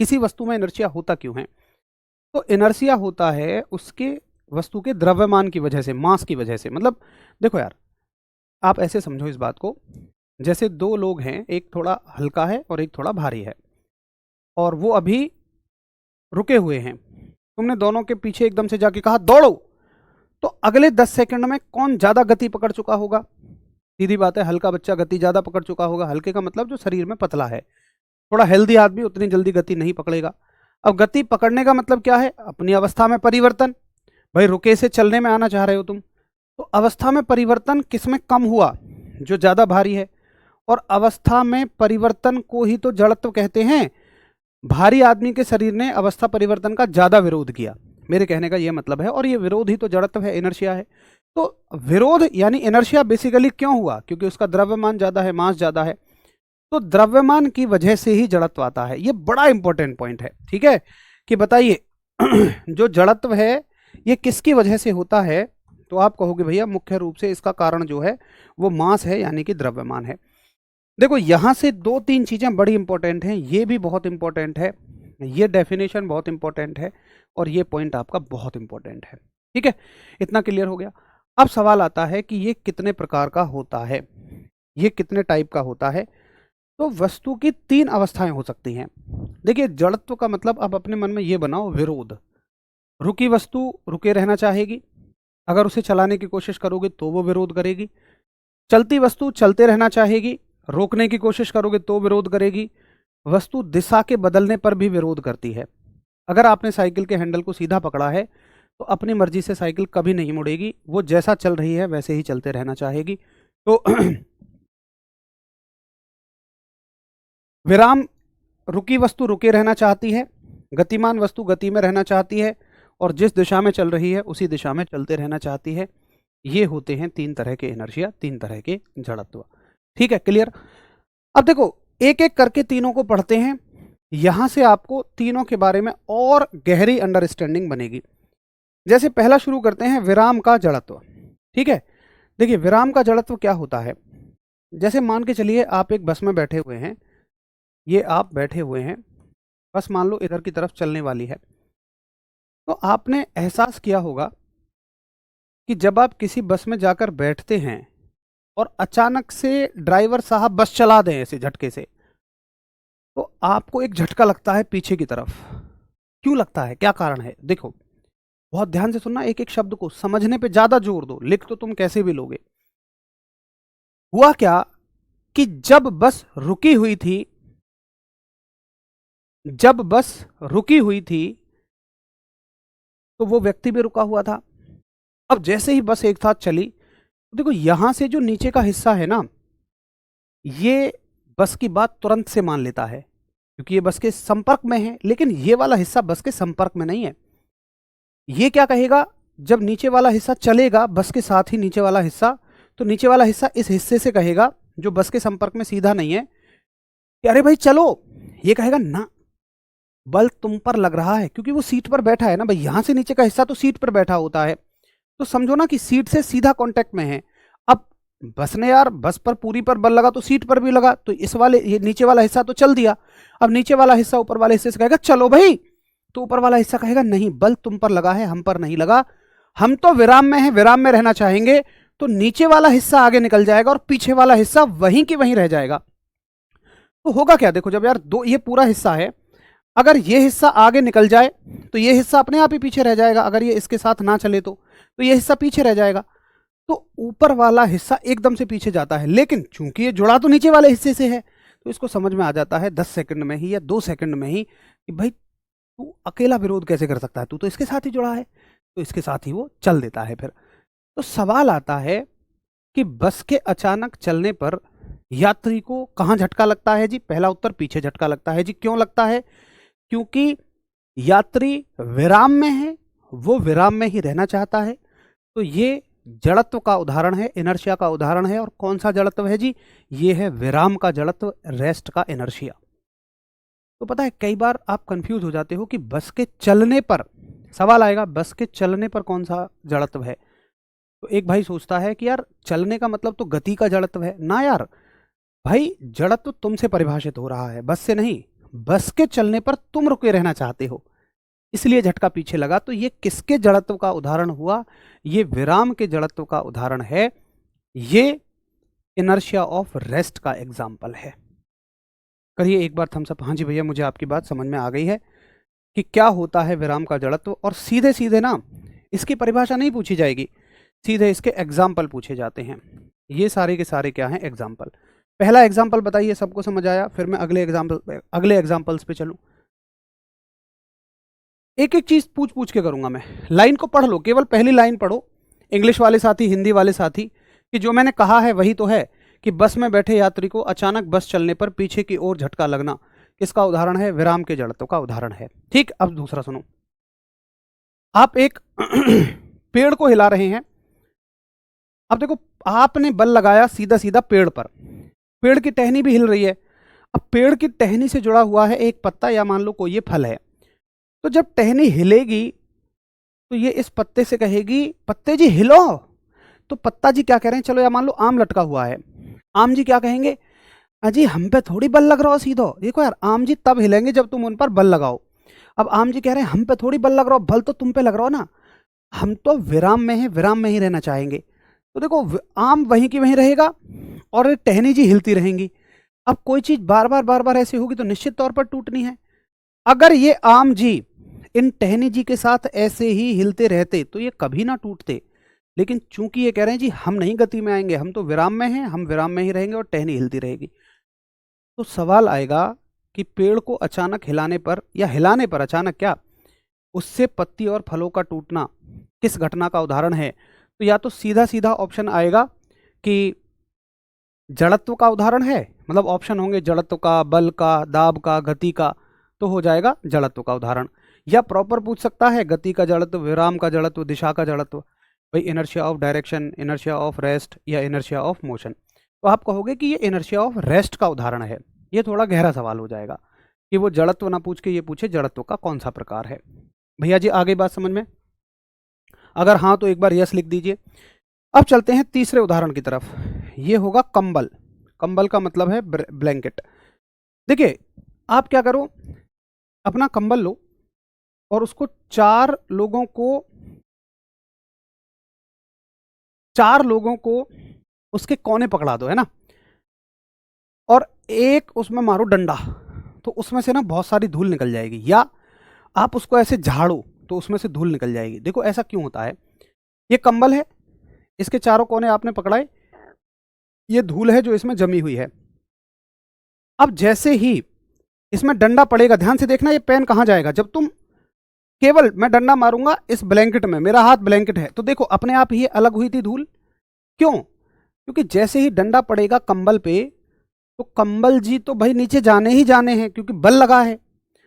किसी वस्तु में इनर्शिया होता क्यों है। तो इनर्शिया होता है उसके वस्तु के द्रव्यमान की वजह से, मास की वजह से। मतलब देखो यार, आप ऐसे समझो इस बात को, जैसे दो लोग हैं, एक थोड़ा हल्का है और एक थोड़ा भारी है, और वो अभी रुके हुए हैं। तुमने दोनों के पीछे एकदम से जाके कहा दौड़ो, तो अगले 10 सेकंड में कौन ज्यादा गति पकड़ चुका होगा? सीधी बात है, हल्का बच्चा गति ज्यादा पकड़ चुका होगा। हल्के का मतलब जो शरीर में पतला है, थोड़ा हेल्दी आदमी उतनी जल्दी गति नहीं पकड़ेगा। अब गति पकड़ने का मतलब क्या है? अपनी अवस्था में परिवर्तन। भाई रुके से चलने में आना चाह रहे हो तुम, तो अवस्था में परिवर्तन किसमें कम हुआ? जो ज्यादा भारी है। और अवस्था में परिवर्तन को ही तो जड़त्व कहते हैं। भारी आदमी के शरीर ने अवस्था परिवर्तन का ज्यादा विरोध किया, मेरे कहने का यह मतलब है, और ये विरोध ही तो जड़त्व है, इनर्शिया है। तो विरोध यानी इनर्शिया बेसिकली क्यों हुआ? क्योंकि उसका द्रव्यमान ज्यादा है, मास ज्यादा है, तो द्रव्यमान की वजह से ही जड़त्व आता है। ये बड़ा इंपॉर्टेंट पॉइंट है, ठीक है, कि बताइए जो जड़त्व है ये किसकी वजह से होता है? तो आप कहोगे भैया मुख्य रूप से इसका कारण जो है वो मास है, यानी कि द्रव्यमान है। देखो यहां से दो तीन चीजें बड़ी इंपॉर्टेंट हैं, ये भी बहुत इंपॉर्टेंट है, ये डेफिनेशन बहुत इंपॉर्टेंट है, और ये पॉइंट आपका बहुत इंपॉर्टेंट है, ठीक है। इतना क्लियर हो गया। अब सवाल आता है कि ये कितने प्रकार का होता है, ये कितने टाइप का होता है? तो वस्तु की तीन अवस्थाएं हो सकती हैं। देखिए जड़त्व का मतलब अब अपने मन में ये बनाओ, विरोध। रुकी वस्तु रुके रहना चाहेगी, अगर उसे चलाने की कोशिश करोगे तो वो विरोध करेगी। चलती वस्तु चलते रहना चाहेगी, रोकने की कोशिश करोगे तो विरोध करेगी। वस्तु दिशा के बदलने पर भी विरोध करती है। अगर आपने साइकिल के हैंडल को सीधा पकड़ा है तो अपनी मर्जी से साइकिल कभी नहीं मुड़ेगी, वो जैसा चल रही है वैसे ही चलते रहना चाहेगी। तो विराम, रुकी वस्तु रुके रहना चाहती है, गतिमान वस्तु गति में रहना चाहती है, और जिस दिशा में चल रही है उसी दिशा में चलते रहना चाहती है। ये होते हैं तीन तरह के इनर्शिया, तीन तरह के जड़त्व, ठीक है, क्लियर। अब देखो एक एक करके तीनों को पढ़ते हैं, यहां से आपको तीनों के बारे में और गहरी अंडरस्टैंडिंग बनेगी। जैसे पहला शुरू करते हैं, विराम का जड़त्व, ठीक है। देखिए विराम का जड़त्व क्या होता है? जैसे मान के चलिए आप एक बस में बैठे हुए हैं, ये आप बैठे हुए हैं, बस मान लो इधर की तरफ चलने वाली है, तो आपने एहसास किया होगा कि जब आप किसी बस में जाकर बैठते हैं और अचानक से ड्राइवर साहब बस चला दें ऐसे झटके से, तो आपको एक झटका लगता है पीछे की तरफ, क्यों लगता है, क्या कारण है? देखो, बहुत ध्यान से सुनना, एक एक शब्द को समझने पे ज्यादा जोर दो, लिख तो तुम कैसे भी लोगे। हुआ क्या कि जब बस रुकी हुई थी तो वो व्यक्ति भी रुका हुआ था। अब जैसे ही बस एक साथ चली, तो देखो यहां से जो नीचे का हिस्सा है ना, ये बस की बात तुरंत से मान लेता है क्योंकि ये बस के संपर्क में है, लेकिन ये वाला हिस्सा बस के संपर्क में नहीं है। ये क्या कहेगा, जब नीचे वाला हिस्सा चलेगा बस के साथ ही नीचे वाला हिस्सा, तो नीचे वाला हिस्सा इस हिस्से से कहेगा जो बस के संपर्क में सीधा नहीं है कि अरे भाई चलो। ये कहेगा ना, बल तुम पर लग रहा है क्योंकि वो सीट पर बैठा है ना भाई, यहां से नीचे का हिस्सा तो सीट पर बैठा होता है, तो समझो ना कि सीट से सीधा कांटेक्ट में है। अब बस ने यार, बस पर पूरी पर बल लगा तो सीट पर भी लगा, तो इस वाले ये नीचे वाला हिस्सा तो चल दिया। अब नीचे वाला हिस्सा ऊपर वाले हिस्से से कहेगा चलो भाई, तो ऊपर वाला हिस्सा कहेगा नहीं, बल तुम पर लगा है, हम पर नहीं लगा, हम तो विराम में है, विराम में रहना चाहेंगे। तो नीचे वाला हिस्सा आगे निकल जाएगा और पीछे वाला हिस्सा वहीं की वहीं रह जाएगा। तो होगा क्या, देखो जब यार दो, ये पूरा हिस्सा है, अगर ये हिस्सा आगे निकल जाए तो ये हिस्सा अपने आप ही पीछे रह जाएगा, अगर ये इसके साथ ना चले तो ये हिस्सा पीछे रह जाएगा। तो ऊपर वाला हिस्सा एकदम से पीछे जाता है, लेकिन चूंकि ये जुड़ा तो नीचे वाले हिस्से से है, तो इसको समझ में आ जाता है 10 सेकंड में ही या 2 सेकंड में ही कि भाई तू अकेला विरोध कैसे कर सकता है, तू तो इसके साथ ही जुड़ा है, तो इसके साथ ही वो चल देता है। फिर तो सवाल आता है कि बस के अचानक चलने पर यात्री को कहां झटका लगता है जी? पहला उत्तर, पीछे झटका लगता है जी। क्यों लगता है? क्योंकि यात्री विराम में है, वो विराम में ही रहना चाहता है। तो ये जड़त्व का उदाहरण है, इनर्शिया का उदाहरण है। और कौन सा जड़त्व है जी? ये है विराम का जड़त्व, रेस्ट का इनर्शिया। तो पता है कई बार आप कंफ्यूज हो जाते हो कि बस के चलने पर, सवाल आएगा बस के चलने पर कौन सा जड़त्व है। तो एक भाई सोचता है कि यार चलने का मतलब तो गति का जड़त्व है ना यार, भाई जड़त्व तुमसे परिभाषित हो रहा है, बस से नहीं। बस के चलने पर तुम रुके रहना चाहते हो, इसलिए झटका पीछे लगा। तो ये किसके जड़त्व का उदाहरण हुआ? ये विराम के जड़त्व का उदाहरण है, ये इनर्शिया ऑफ रेस्ट का एग्जाम्पल है। करिए एक बार थम्स अप। हाँ जी भैया, मुझे आपकी बात समझ में आ गई है कि क्या होता है विराम का जड़त्व। और सीधे सीधे ना इसकी परिभाषा नहीं पूछी जाएगी, सीधे इसके एग्जाम्पल पूछे जाते हैं। ये सारे के सारे क्या हैं? एग्जाम्पल। पहला एग्जाम्पल बताइए, सबको समझ आया? फिर मैं अगले एग्जाम्पल्स पे चलूं। एक एक चीज पूछ पूछ के करूंगा मैं। लाइन को पढ़ लो, केवल पहली लाइन पढ़ो, इंग्लिश वाले साथी, हिंदी वाले साथी, कि जो मैंने कहा है वही तो है कि बस में बैठे यात्री को अचानक बस चलने पर पीछे की ओर झटका लगना किसका उदाहरण है? विराम के जड़त्व का उदाहरण है। ठीक, अब दूसरा सुनो। आप एक पेड़ को हिला रहे हैं। अब देखो, आपने बल लगाया सीधा सीधा पेड़ पर, पेड़ की टहनी भी हिल रही है। अब पेड़ की टहनी से जुड़ा हुआ है एक पत्ता, या मान लो कोई ये फल है। तो जब टहनी हिलेगी तो ये इस पत्ते से कहेगी पत्ते जी हिलो। तो पत्ता जी क्या कह रहे हैं? चलो या मान लो आम लटका हुआ है, आम जी क्या कहेंगे? अजी हम पे थोड़ी बल लग रहा हो सीधो। देखो यार, आम जी तब हिलेंगे जब तुम उन पर बल लगाओ। अब आम जी कह रहे हैं हम पे थोड़ी बल लग रहा हो, बल तो तुम पे लग रहा हो ना, हम तो विराम में है, विराम में ही रहना चाहेंगे। तो देखो आम वहीं की वहीं रहेगा और टहनी जी हिलती रहेंगी। अब कोई चीज बार बार ऐसी होगी तो निश्चित तौर पर टूटनी है। अगर ये आम जी इन टहनी जी के साथ ऐसे ही हिलते रहते तो ये कभी ना टूटते, लेकिन चूंकि ये कह रहे हैं जी हम नहीं गति में आएंगे, हम तो विराम में हैं, हम विराम में ही रहेंगे और टहनी हिलती रहेगी। तो सवाल आएगा कि पेड़ को अचानक हिलाने पर, या हिलाने पर अचानक क्या, उससे पत्ती और फलों का टूटना किस घटना का उदाहरण है? तो या तो सीधा सीधा ऑप्शन आएगा कि जड़त्व का उदाहरण है, मतलब ऑप्शन होंगे जड़त्व का, बल का, दाब का, गति का, तो हो जाएगा जड़त्व का उदाहरण। या प्रॉपर पूछ सकता है गति का जड़त्व, विराम का जड़त्व, दिशा का जड़त्व, भाई inertia of direction, inertia of rest या इनर्शिया ऑफ मोशन। तो आप कहोगे कि ये इनर्शिया ऑफ रेस्ट का उदाहरण है। ये थोड़ा गहरा सवाल हो जाएगा कि वो जड़त्व ना पूछ के ये पूछे जड़त्व का कौन सा प्रकार है। भैया जी आगे बात समझ में? अगर हाँ तो एक बार यस लिख दीजिए। अब चलते हैं तीसरे उदाहरण की तरफ। ये होगा कंबल। कंबल का मतलब है ब्लैंकेट। देखिए आप क्या करो, अपना कंबल लो और उसको चार लोगों को उसके कोने पकड़ा दो, है ना, और एक उसमें मारो डंडा, तो उसमें से ना बहुत सारी धूल निकल जाएगी। या आप उसको ऐसे झाड़ो तो उसमें से धूल निकल जाएगी। देखो ऐसा क्यों होता है, ये कंबल है, इसके चारों कोने आपने पकड़ाए, ये धूल है जो इसमें जमी हुई है। अब जैसे ही इसमें डंडा पड़ेगा, ध्यान से देखना ये पेन कहां जाएगा, जब तुम केवल मैं डंडा मारूंगा इस ब्लैंकेट में, मेरा हाथ ब्लैंकेट है, तो देखो अपने आप ही अलग हुई थी धूल। क्यों? क्योंकि जैसे ही डंडा पड़ेगा कंबल पे, तो कंबल जी तो भाई नीचे जाने ही जाने हैं क्योंकि बल लगा है।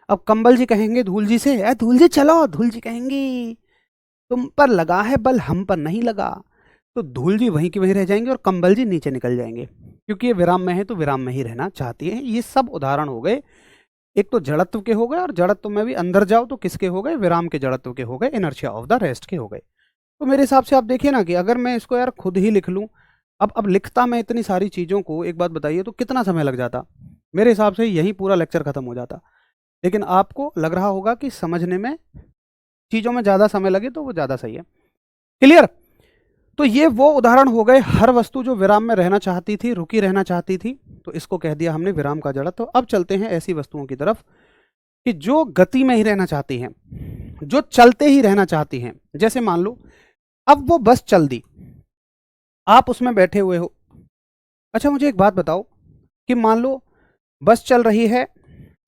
अब कंबल जी कहेंगे धूल जी से, ए धूल जी चलो, धूल जी कहेंगी तुम पर लगा है बल, हम पर नहीं लगा। तो धूल जी वहीं की वहीं रह जाएंगे और कंबल जी नीचे निकल जाएंगे, क्योंकि ये विराम में है तो विराम में ही रहना चाहती है। ये सब उदाहरण हो गए, एक तो जड़त्व के हो गए, और जड़त्व में भी अंदर जाओ तो किसके हो गए, विराम के जड़त्व के हो गए, इनर्शिया ऑफ द रेस्ट के हो गए। तो मेरे हिसाब से आप देखिए ना कि अगर मैं इसको यार खुद ही लिख लूं, अब लिखता मैं इतनी सारी चीज़ों को, एक बात बताइए तो कितना समय लग जाता, मेरे हिसाब से यही पूरा लेक्चर खत्म हो जाता। लेकिन आपको लग रहा होगा कि समझने में, चीज़ों में ज़्यादा समय लगे तो वो ज़्यादा सही है। क्लियर? तो ये वो उदाहरण हो गए, हर वस्तु जो विराम में रहना चाहती थी, रुकी रहना चाहती थी, तो इसको कह दिया हमने विराम का जड़त्व। तो अब चलते हैं ऐसी वस्तुओं की तरफ कि जो गति में ही रहना चाहती हैं, जो चलते ही रहना चाहती हैं। जैसे मान लो अब वो बस चल दी, आप उसमें बैठे हुए हो। अच्छा मुझे एक बात बताओ कि मान लो बस चल रही है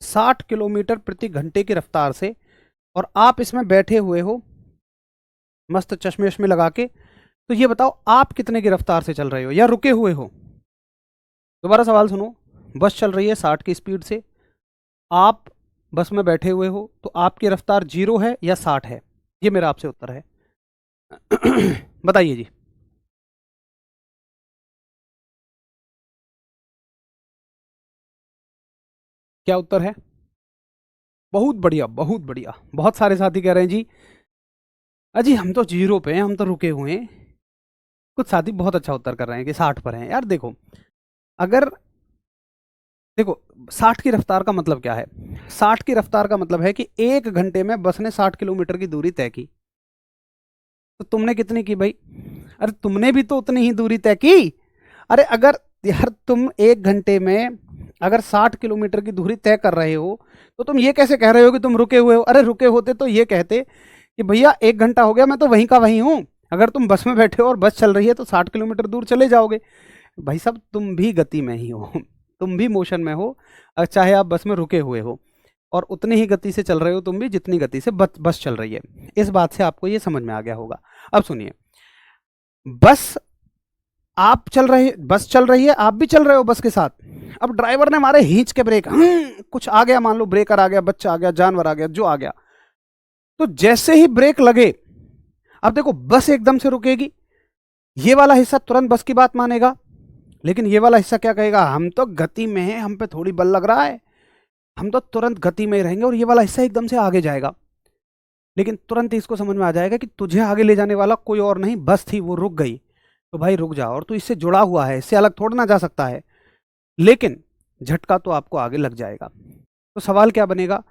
60 किलोमीटर प्रति घंटे की रफ्तार से, और आप इसमें बैठे हुए हो मस्त चश्मे वश्मे लगा के, तो ये बताओ आप कितने की रफ्तार से चल रहे हो या रुके हुए हो? दोबारा सवाल सुनो, बस चल रही है 60 की स्पीड से, आप बस में बैठे हुए हो, तो आपकी रफ्तार 0 है या 60 है? ये मेरा आपसे उत्तर है। बताइए जी। क्या उत्तर है? बहुत बढ़िया, बहुत बढ़िया, बहुत सारे साथी कह रहे हैं जी अजी हम तो 0 पे हैं, हम तो रुके हुए हैं। कुछ साथी बहुत अच्छा उत्तर कर रहे हैं कि 60 पर हैं। यार देखो, अगर देखो 60 की रफ्तार का मतलब क्या है, 60 की रफ्तार का मतलब है कि 1 घंटे में बस ने 60 किलोमीटर की दूरी तय की। तो तुमने कितनी की भाई? अरे तुमने भी तो उतनी ही दूरी तय की। अरे अगर यार तुम 1 घंटे में अगर 60 किलोमीटर की दूरी तय कर रहे हो, तो तुम ये कैसे कह रहे हो कि तुम रुके हुए हो? अरे रुके होते तो ये कहते कि भैया 1 घंटा हो गया, मैं तो वहीं का वहीं हूँ। अगर तुम बस में बैठे हो और बस चल रही है तो 60 किलोमीटर दूर चले जाओगे। भाई साहब तुम भी गति में ही हो, तुम भी मोशन में हो, चाहे आप बस में रुके हुए हो, और उतनी ही गति से चल रहे हो तुम भी जितनी गति से बस चल रही है। इस बात से आपको ये समझ में आ गया होगा। अब सुनिए, बस बस चल रही है, आप भी चल रहे हो बस के साथ। अब ड्राइवर ने मारे खींच के ब्रेक, कुछ आ गया, मान लो ब्रेकर आ गया, बच्चा आ गया, जानवर आ गया, जो आ गया, तो जैसे ही ब्रेक लगे, अब देखो बस एकदम से रुकेगी, ये वाला हिस्सा तुरंत बस की बात मानेगा, लेकिन ये वाला हिस्सा क्या कहेगा, हम तो गति में हैं, हम पे थोड़ी बल लग रहा है, हम तो तुरंत गति में ही रहेंगे, और ये वाला हिस्सा एकदम से आगे जाएगा। लेकिन तुरंत ही इसको समझ में आ जाएगा कि तुझे आगे ले जाने वाला कोई और नहीं, बस थी, वो रुक गई, तो भाई रुक जा, और तू इससे जुड़ा हुआ है, इससे अलग थोड़ा ना जा सकता है। लेकिन झटका तो आपको आगे लग जाएगा। तो सवाल क्या बनेगा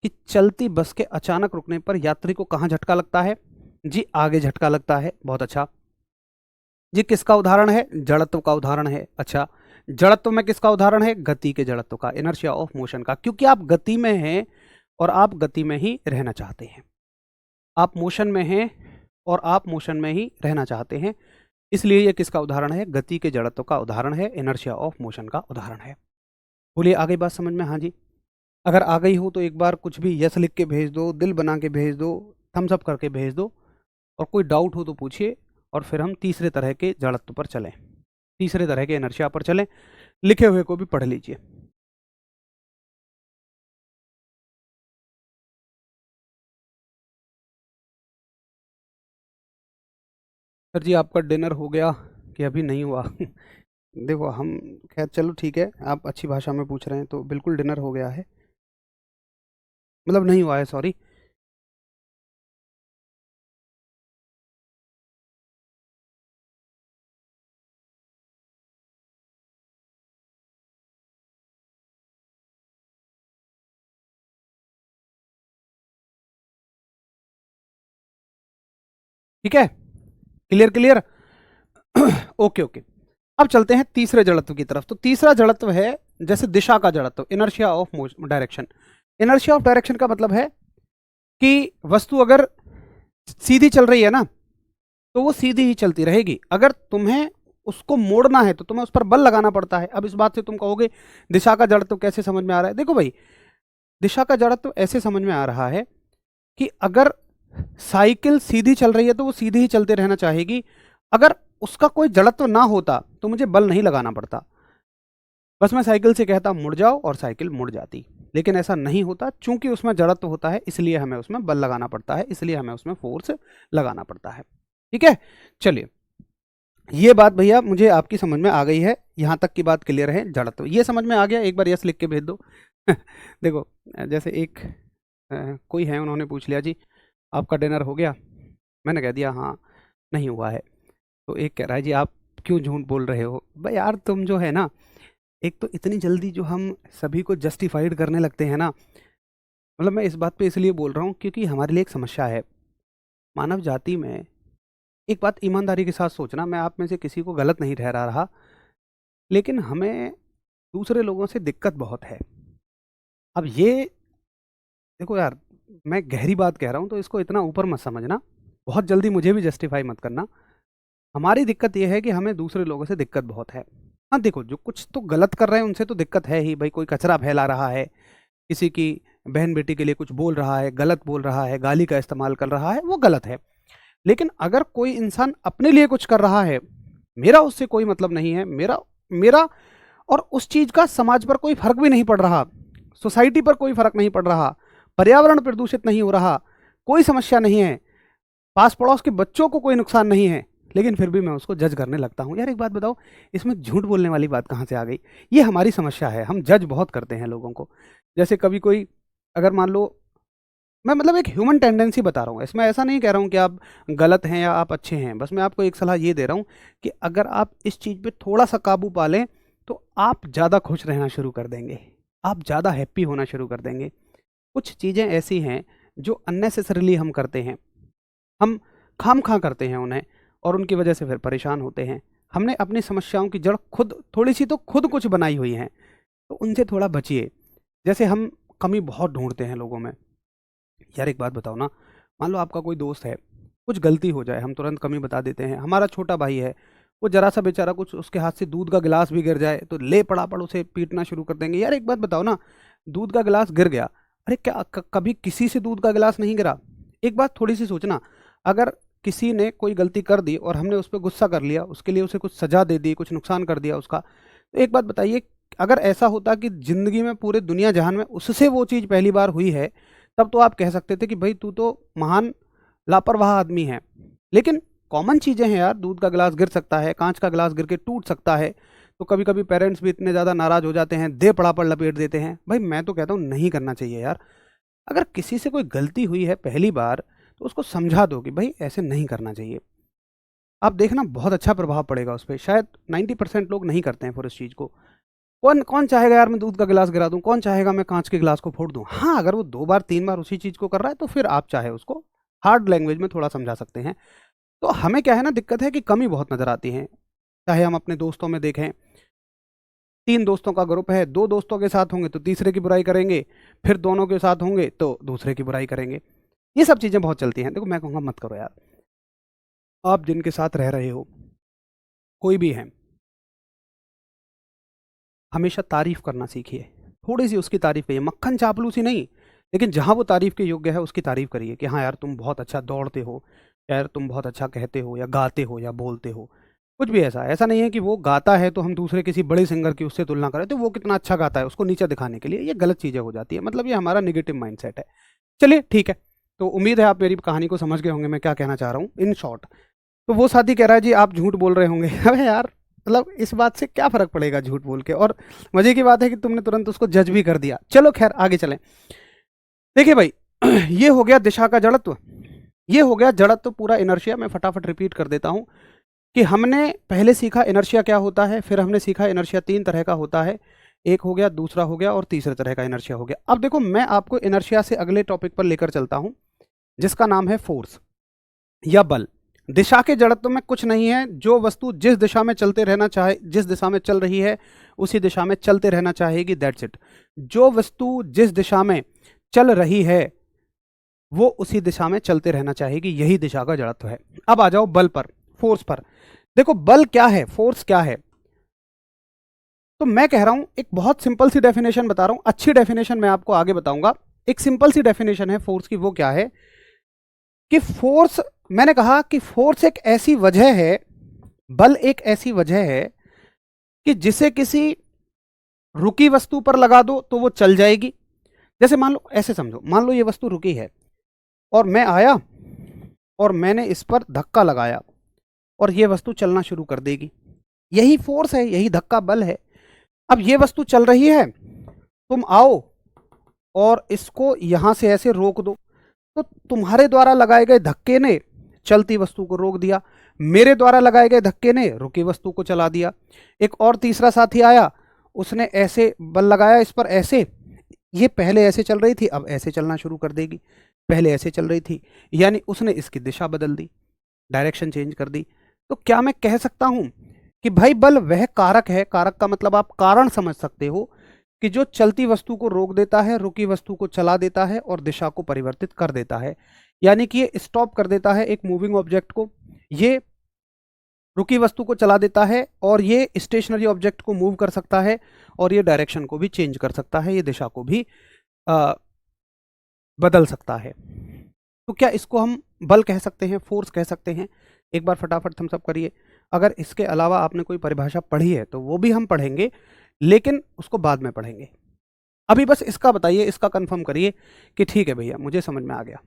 कि चलती बस के अचानक रुकने पर यात्री को कहां झटका लगता है? जी आगे झटका लगता है। बहुत अच्छा जी, किसका उदाहरण है? जड़त्व का उदाहरण है। अच्छा, जड़त्व में किसका उदाहरण है? गति के जड़त्व का, इनर्शिया ऑफ मोशन का, क्योंकि आप गति में हैं और आप गति में ही रहना चाहते हैं। आप मोशन में हैं और आप मोशन में ही रहना चाहते हैं, इसलिए ये किसका उदाहरण है? गति के जड़त्व का उदाहरण है, इनर्शिया ऑफ मोशन का उदाहरण है। बोलिए, आ गई बात समझ में? हाँ जी। अगर आ गई हो तो एक बार कुछ भी यस लिख के भेज दो, दिल बना के भेज दो, थम्स अप करके भेज दो, और कोई डाउट हो तो पूछिए, और फिर हम तीसरे तरह के जड़त्व पर चलें, तीसरे तरह के इनर्शिया पर चलें। लिखे हुए को भी पढ़ लीजिए। सर जी आपका डिनर हो गया कि अभी नहीं हुआ? देखो हम, खैर चलो ठीक है, आप अच्छी भाषा में पूछ रहे हैं तो बिल्कुल डिनर हो गया है, मतलब नहीं हुआ है, सॉरी। ठीक है, क्लियर क्लियर। Okay okay. अब चलते हैं तीसरे जड़त्व की तरफ। तो तीसरा जड़त्व है जैसे दिशा का जड़त्व, inertia of direction. Inertia of direction का मतलब है कि वस्तु अगर सीधी चल रही है ना तो वो सीधी ही चलती रहेगी। अगर तुम्हें उसको मोड़ना है तो तुम्हें उस पर बल लगाना पड़ता है। अब इस बात से तुम कहोगे दिशा का जड़त्व कैसे समझ में आ रहा है? देखो भाई, दिशा का जड़त्व ऐसे समझ में आ रहा है कि अगर साइकिल सीधी चल रही है तो वो सीधी ही चलते रहना चाहेगी। अगर उसका कोई जड़त्व ना होता तो मुझे बल नहीं लगाना पड़ता, बस मैं साइकिल से कहता मुड़ जाओ और साइकिल मुड़ जाती। लेकिन ऐसा नहीं होता, चूंकि उसमें जड़त्व होता है इसलिए हमें उसमें बल लगाना पड़ता है, इसलिए हमें उसमें फोर्स लगाना पड़ता है। ठीक है, चलिए ये बात भैया मुझे आपकी समझ में आ गई है, यहां तक की बात क्लियर है। जड़त्व ये समझ में आ गया, एक बार यस लिख के भेज दो। देखो जैसे एक कोई है, उन्होंने पूछ लिया जी आपका डिनर हो गया, मैंने कह दिया हाँ नहीं हुआ है। तो एक कह रहा है जी आप क्यों झूठ बोल रहे हो? भाई यार तुम जो है ना, एक तो इतनी जल्दी जो हम सभी को जस्टिफाइड करने लगते हैं ना, मतलब मैं इस बात पे इसलिए बोल रहा हूँ क्योंकि हमारे लिए एक समस्या है मानव जाति में। एक बात ईमानदारी के साथ सोचना, मैं आप में से किसी को गलत नहीं ठहरा रहा, लेकिन हमें दूसरे लोगों से दिक्कत बहुत है। अब ये देखो यार, मैं गहरी बात कह रहा हूँ तो इसको इतना ऊपर मत समझना, बहुत जल्दी मुझे भी जस्टिफाई मत करना। हमारी दिक्कत ये है कि हमें दूसरे लोगों से दिक्कत बहुत है। हाँ देखो, जो कुछ तो गलत कर रहे हैं उनसे तो दिक्कत है ही भाई, कोई कचरा फैला रहा है, किसी की बहन बेटी के लिए कुछ बोल रहा है, गलत बोल रहा है, गाली का इस्तेमाल कर रहा है, वो गलत है। लेकिन अगर कोई इंसान अपने लिए कुछ कर रहा है, मेरा उससे कोई मतलब नहीं है, मेरा मेरा और उस चीज का समाज पर कोई फर्क भी नहीं पड़ रहा, सोसाइटी पर कोई फर्क नहीं पड़ रहा, पर्यावरण प्रदूषित नहीं हो रहा, कोई समस्या नहीं है, पास पड़ोस के बच्चों को कोई नुकसान नहीं है, लेकिन फिर भी मैं उसको जज करने लगता हूँ। यार एक बात बताओ, इसमें झूठ बोलने वाली बात कहाँ से आ गई? ये हमारी समस्या है, हम जज बहुत करते हैं लोगों को। जैसे कभी कोई अगर मान लो, मैं मतलब एक ह्यूमन टेंडेंसी बता रहा हूँ, इसमें ऐसा नहीं कह रहा हूँ कि आप गलत हैं या आप अच्छे हैं, बस मैं आपको एक सलाह ये दे रहा हूँ कि अगर आप इस चीज़ पे थोड़ा सा काबू पा लें तो आप ज़्यादा खुश रहना शुरू कर देंगे, आप ज़्यादा हैप्पी होना शुरू कर देंगे। कुछ चीज़ें ऐसी हैं जो अननेसेसरीली हम करते हैं, हम खाम खा करते हैं उन्हें, और उनकी वजह से फिर परेशान होते हैं। हमने अपनी समस्याओं की जड़ खुद थोड़ी सी तो खुद कुछ बनाई हुई हैं, तो उनसे थोड़ा बचिए। जैसे हम कमी बहुत ढूंढते हैं लोगों में। यार एक बात बताओ ना, मान लो आपका कोई दोस्त है, कुछ गलती हो जाए, हम तुरंत कमी बता देते हैं। हमारा छोटा भाई है, वो जरा सा बेचारा कुछ उसके हाथ से दूध का गिलास भी गिर जाए तो ले पड़ा पड़ उसे पीटना शुरू कर देंगे। यार एक बात बताओ ना, दूध का गिलास गिर गया, अरे क्या कभी किसी से दूध का गिलास नहीं गिरा? एक बात थोड़ी सी सोचना, अगर किसी ने कोई गलती कर दी और हमने उस पर गुस्सा कर लिया, उसके लिए उसे कुछ सजा दे दी, कुछ नुकसान कर दिया उसका, तो एक बात बताइए, अगर ऐसा होता कि जिंदगी में पूरे दुनिया जहान में उससे वो चीज़ पहली बार हुई है, तब तो आप कह सकते थे कि भाई तू तो महान लापरवाह आदमी है। लेकिन कॉमन चीज़ें हैं यार, दूध का गिलास गिर सकता है, कांच का गिलास गिर के टूट सकता है, तो कभी कभी पेरेंट्स भी इतने ज़्यादा नाराज़ हो जाते हैं, दे पड़ा पर लपेट देते हैं। भाई मैं तो कहता हूँ नहीं करना चाहिए यार। अगर किसी से कोई गलती हुई है पहली बार तो उसको समझा दो कि भाई ऐसे नहीं करना चाहिए। आप देखना बहुत अच्छा प्रभाव पड़ेगा उस पर। शायद 90% लोग नहीं करते हैं फिर इस चीज़ को। कौन कौन चाहेगा यार मैं दूध का गिलास गिरा दूं, कौन चाहेगा मैं कांच के गिलास को फोड़ दूं? हाँ, अगर वो 2 बार 3 बार उसी चीज़ को कर रहा है तो फिर आप चाहे उसको हार्ड लैंग्वेज में थोड़ा समझा सकते हैं। तो हमें क्या है ना, दिक्कत है कि कमी बहुत नज़र आती है। चाहे हम अपने दोस्तों में देखें, 3 दोस्तों का ग्रुप है, 2 दोस्तों के साथ होंगे तो तीसरे की बुराई करेंगे, फिर दोनों के साथ होंगे तो दूसरे की बुराई करेंगे। ये सब चीज़ें बहुत चलती हैं। देखो मैं कहूँगा मत करो यार। आप जिनके साथ रह रहे हो, कोई भी है, हमेशा तारीफ करना सीखिए। थोड़ी सी उसकी तारीफ करिए, मक्खन चापलूसी नहीं, लेकिन जहाँ वो तारीफ के योग्य है उसकी तारीफ करिए कि हाँ यार तुम बहुत अच्छा दौड़ते हो, यार तुम बहुत अच्छा कहते हो या गाते हो या बोलते हो। कुछ भी ऐसा ऐसा नहीं है कि वो गाता है तो हम दूसरे किसी बड़े सिंगर की उससे तुलना करें तो वो कितना अच्छा गाता है उसको नीचा दिखाने के लिए, ये गलत चीज़ें हो जाती है। मतलब ये हमारा निगेटिव माइंडसेट है। चलिए ठीक है, तो उम्मीद है आप मेरी कहानी को समझ गए होंगे मैं क्या कहना चाह रहा हूँ इन शॉर्ट। तो वो साथी कह रहा है जी आप झूठ बोल रहे होंगे। अबे यार, मतलब इस बात से क्या फ़र्क पड़ेगा झूठ बोल के? और मज़े की बात है कि तुमने तुरंत उसको जज भी कर दिया। चलो खैर आगे चलें। देखिए भाई, ये हो गया दिशा का जड़त्व, ये हो गया जड़त्व पूरा इनर्शिया। मैं फटाफट रिपीट कर देता हूँ कि हमने पहले सीखा इनर्शिया क्या होता है, फिर हमने सीखा इनर्शिया 3 तरह का होता है। एक हो गया, दूसरा हो गया और तीसरे तरह का इनर्शिया हो गया। अब देखो मैं आपको इनर्शिया से अगले टॉपिक पर लेकर चलता हूँ जिसका नाम है फोर्स या बल। दिशा के जड़त्व में कुछ नहीं है, जो वस्तु जिस दिशा में चलते रहना चाहे, जिस दिशा में चल रही है उसी दिशा में चलते रहना चाहेगी, दैट्स इट। जो वस्तु जिस दिशा में चल रही है वो उसी दिशा में चलते रहना चाहेगी, यही दिशा का जड़त्व है। अब आ जाओ बल पर, फोर्स पर। देखो बल क्या है, फोर्स क्या है, तो मैं कह रहा हूं एक बहुत सिंपल सी डेफिनेशन बता रहा हूं, अच्छी डेफिनेशन मैं आपको आगे बताऊंगा। एक सिंपल सी डेफिनेशन है फोर्स की, वो क्या है कि फोर्स, मैंने कहा कि फोर्स एक ऐसी वजह है, बल एक ऐसी वजह है कि जिसे किसी रुकी वस्तु पर लगा दो तो वो चल जाएगी। जैसे मान लो, ऐसे समझो, मान लो ये वस्तु रुकी है और मैं आया और मैंने इस पर धक्का लगाया और ये वस्तु चलना शुरू कर देगी। यही फोर्स है, यही धक्का बल है। अब ये वस्तु चल रही है, तुम आओ और इसको यहां से ऐसे रोक दो, तो तुम्हारे द्वारा लगाए गए धक्के ने चलती वस्तु को रोक दिया, मेरे द्वारा लगाए गए धक्के ने रुकी वस्तु को चला दिया। एक और तीसरा साथी आया, उसने ऐसे बल लगाया इस पर, ऐसे, ये पहले ऐसे चल रही थी अब ऐसे चलना शुरू कर देगी, पहले ऐसे चल रही थी, यानी उसने इसकी दिशा बदल दी, डायरेक्शन चेंज कर दी। तो क्या मैं कह सकता हूं कि भाई बल वह कारक है, कारक का मतलब आप कारण समझ सकते हो, कि जो चलती वस्तु को रोक देता है, रुकी वस्तु को चला देता है और दिशा को परिवर्तित कर देता है। यानी कि ये स्टॉप कर देता है एक मूविंग ऑब्जेक्ट को, ये रुकी वस्तु को चला देता है, और ये स्टेशनरी ऑब्जेक्ट को मूव कर सकता है, और ये डायरेक्शन को भी चेंज कर सकता है, ये दिशा को भी बदल सकता है। तो क्या इसको हम बल कह सकते हैं, फोर्स कह सकते हैं? एक बार फटाफट थम्स अप करिए। अगर इसके अलावा आपने कोई परिभाषा पढ़ी है तो वो भी हम पढ़ेंगे, लेकिन उसको बाद में पढ़ेंगे। अभी बस इसका बताइए, इसका कंफर्म करिए कि ठीक है भैया, मुझे समझ में आ गया।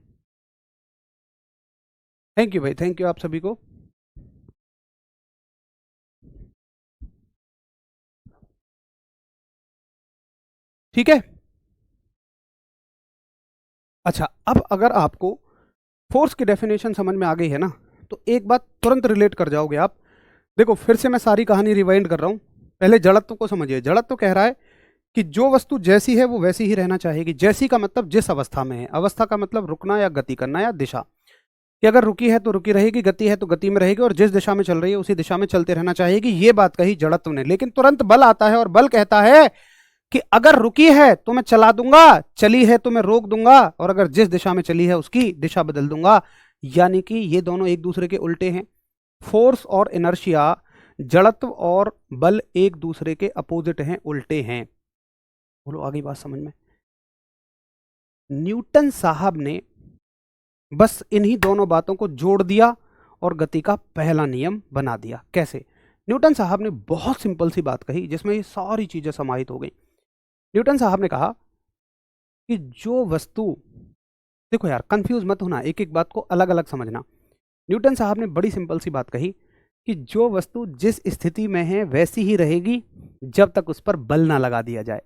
थैंक यू भाई, थैंक यू आप सभी को। ठीक है, अच्छा, अब अगर आपको फोर्स की डेफिनेशन समझ में आ गई है ना, तो एक बात तुरंत रिलेट कर जाओगे आप। देखो फिर से मैं सारी कहानी रिवाइंड कर रहा हूं। पहले जड़त्व को समझिए। जड़त्व कह रहा है कि जो वस्तु जैसी है वो वैसी ही रहना चाहेगी। जैसी का मतलब जिस अवस्था में है, अवस्था का मतलब रुकना या गति करना या दिशा, कि अगर रुकी है तो रुकी रहेगी, गति है तो गति में रहेगी, और जिस दिशा में चल रही है उसी दिशा में चलते रहना चाहेगी। ये बात कही जड़त्व ने। लेकिन तुरंत बल आता है और बल कहता है कि अगर रुकी है तो मैं चला दूंगा, चली है तो मैं रोक दूंगा, और अगर जिस दिशा में चली है उसकी दिशा बदल दूंगा। यानी कि ये दोनों एक दूसरे के उल्टे हैं। फोर्स और इनर्शिया, जड़त्व और बल एक दूसरे के अपोजिट हैं, उल्टे हैं। बोलो आगे बात समझ में? न्यूटन साहब ने बस इन्हीं दोनों बातों को जोड़ दिया और गति का पहला नियम बना दिया। कैसे? न्यूटन साहब ने बहुत सिंपल सी बात कही जिसमें ये सारी चीजें समाहित हो गई। न्यूटन साहब ने कहा कि जो वस्तु, देखो यार कंफ्यूज मत होना, एक एक बात को अलग अलग समझना। न्यूटन साहब ने बड़ी सिंपल सी बात कही कि जो वस्तु जिस स्थिति में है वैसी ही रहेगी जब तक उस पर बल ना लगा दिया जाए।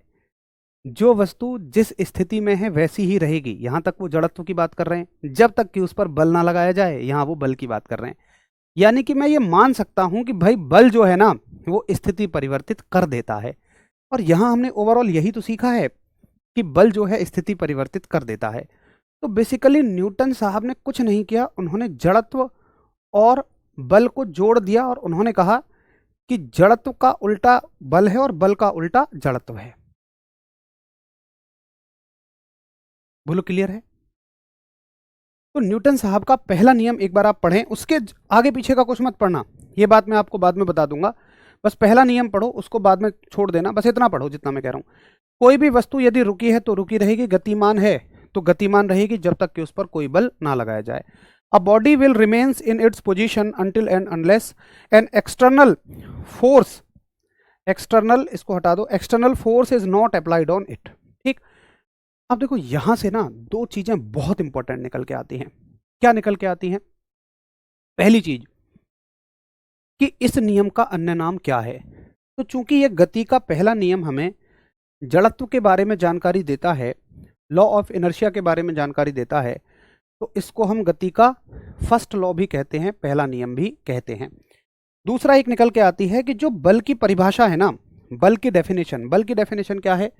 जो वस्तु जिस स्थिति में है वैसी ही रहेगी, यहां तक वो जड़त्व की बात कर रहे हैं, जब तक कि उस पर बल ना लगाया जाए, यहां वो बल की बात कर रहे हैं। यानी कि मैं ये मान सकता हूं कि भाई बल जो है ना वो स्थिति परिवर्तित कर देता है। और यहां हमने ओवरऑल यही तो सीखा है कि बल जो है स्थिति परिवर्तित कर देता है। तो बेसिकली न्यूटन साहब ने कुछ नहीं किया, उन्होंने जड़त्व और बल को जोड़ दिया और उन्होंने कहा कि जड़त्व का उल्टा बल है और बल का उल्टा जड़त्व है। बोलो क्लियर है? तो न्यूटन साहब का पहला नियम एक बार आप पढ़ें, उसके आगे पीछे का कुछ मत पढ़ना, ये बात मैं आपको बाद में बता दूंगा। बस पहला नियम पढ़ो, उसको बाद में छोड़ देना, बस इतना पढ़ो जितना मैं कह रहा हूं। कोई भी वस्तु यदि रुकी है तो रुकी रहेगी, गतिमान है तो गतिमान रहेगी जब तक कि उस पर कोई बल ना लगाया जाए। A body will remains in its position until and unless an external force, external इसको हटा दो, external force is not applied on it. ठीक। अब देखो यहां से ना दो चीजें बहुत इंपॉर्टेंट निकल के आती हैं। क्या निकल के आती हैं? पहली चीज कि इस नियम का अन्य नाम क्या है। तो चूंकि यह गति का पहला नियम हमें जड़त्व के बारे में जानकारी देता है, लॉ ऑफ इनर्शिया के बारे में जानकारी देता है, तो इसको हम गति का फर्स्ट लॉ भी कहते हैं, पहला नियम भी कहते हैं। दूसरा एक निकल के आती है कि जो बल की परिभाषा है ना, बल की डेफिनेशन, बल की डेफिनेशन क्या है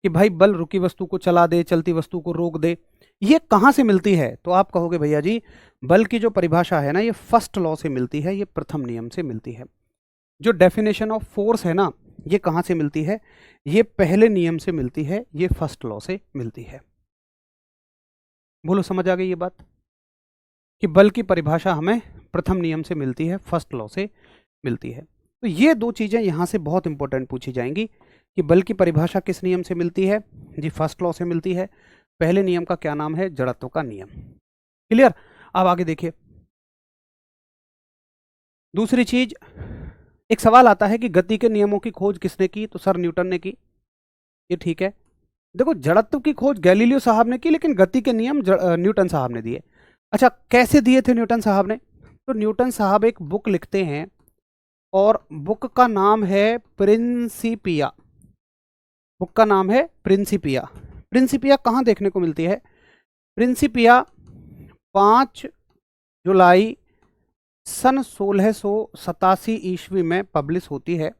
कि भाई बल रुकी वस्तु को चला दे, चलती वस्तु को रोक दे। ये कहां से मिलती है? तो आप कहोगे भैया जी बल की जो परिभाषा है ना ये फर्स्ट लॉ से मिलती है, ये प्रथम नियम से मिलती है। जो डेफिनेशन ऑफ फोर्स है ना ये कहां से मिलती है? ये पहले नियम से मिलती है, ये फर्स्ट लॉ से मिलती है। बोलो, समझ आ गई ये बात कि बल की परिभाषा हमें प्रथम नियम से मिलती है, फर्स्ट लॉ से मिलती है। तो ये दो चीजें यहां से बहुत इंपॉर्टेंट पूछी जाएंगी कि बल की परिभाषा किस नियम से मिलती है? जी फर्स्ट लॉ से मिलती है। पहले नियम का क्या नाम है? जड़त्व का नियम। क्लियर? अब आगे देखिए, दूसरी चीज, एक सवाल आता है कि गति के नियमों की खोज किसने की? तो सर न्यूटन ने की। ये ठीक है। देखो, जड़त्व की खोज गैलीलियो साहब ने की, लेकिन गति के नियम न्यूटन साहब ने दिए। अच्छा, कैसे दिए थे न्यूटन साहब ने? तो न्यूटन साहब एक बुक लिखते हैं और बुक का नाम है प्रिंसिपिया। बुक का नाम है प्रिंसिपिया। प्रिंसिपिया कहाँ देखने को मिलती है? प्रिंसिपिया 5 जुलाई सन 1687 ईस्वी में पब्लिश होती है।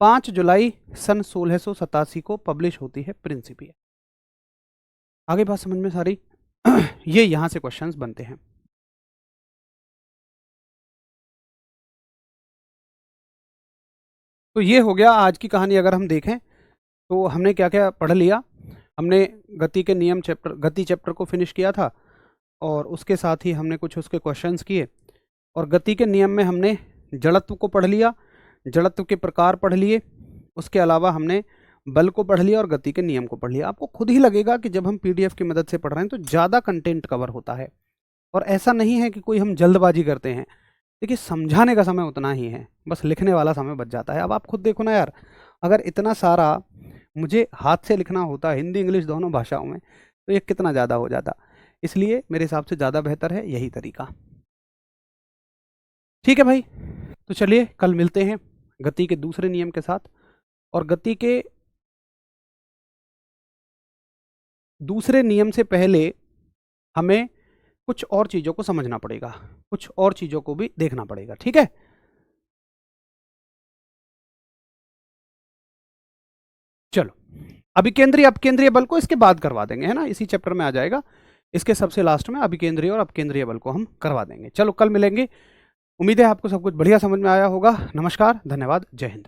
5 जुलाई सन 1687 को पब्लिश होती है प्रिंसिपिया। आगे बात समझ में सारी? ये यहां से क्वेश्चंस बनते हैं। तो ये हो गया आज की कहानी। अगर हम देखें तो हमने क्या क्या पढ़ लिया। हमने गति के नियम चैप्टर, गति चैप्टर को फिनिश किया था, और उसके साथ ही हमने कुछ उसके क्वेश्चंस किए। और गति के नियम में हमने जड़त्व को पढ़ लिया, जड़त्व के प्रकार पढ़ लिए, उसके अलावा हमने बल को पढ़ लिया और गति के नियम को पढ़ लिया। आपको खुद ही लगेगा कि जब हम पीडीएफ की मदद से पढ़ रहे हैं तो ज़्यादा कंटेंट कवर होता है, और ऐसा नहीं है कि कोई हम जल्दबाजी करते हैं। देखिए, समझाने का समय उतना ही है, बस लिखने वाला समय बच जाता है। अब आप खुद देखो ना यार, अगर इतना सारा मुझे हाथ से लिखना होता हिंदी इंग्लिश दोनों भाषाओं में, तो ये कितना ज़्यादा हो जाता। इसलिए मेरे हिसाब से ज़्यादा बेहतर है यही तरीका। ठीक है भाई, तो चलिए कल मिलते हैं गति के दूसरे नियम के साथ। और गति के दूसरे नियम से पहले हमें कुछ और चीज़ों को समझना पड़ेगा, कुछ और चीज़ों को भी देखना पड़ेगा। ठीक है, चलो अभिकेंद्रीय अपकेंद्रीय बल को इसके बाद करवा देंगे, है ना, इसी चैप्टर में आ जाएगा। इसके सबसे लास्ट में अभिकेंद्रीय और अपकेंद्रीय बल को हम करवा देंगे। चलो कल मिलेंगे। उम्मीद है आपको सब कुछ बढ़िया समझ में आया होगा। नमस्कार, धन्यवाद, जय हिंद।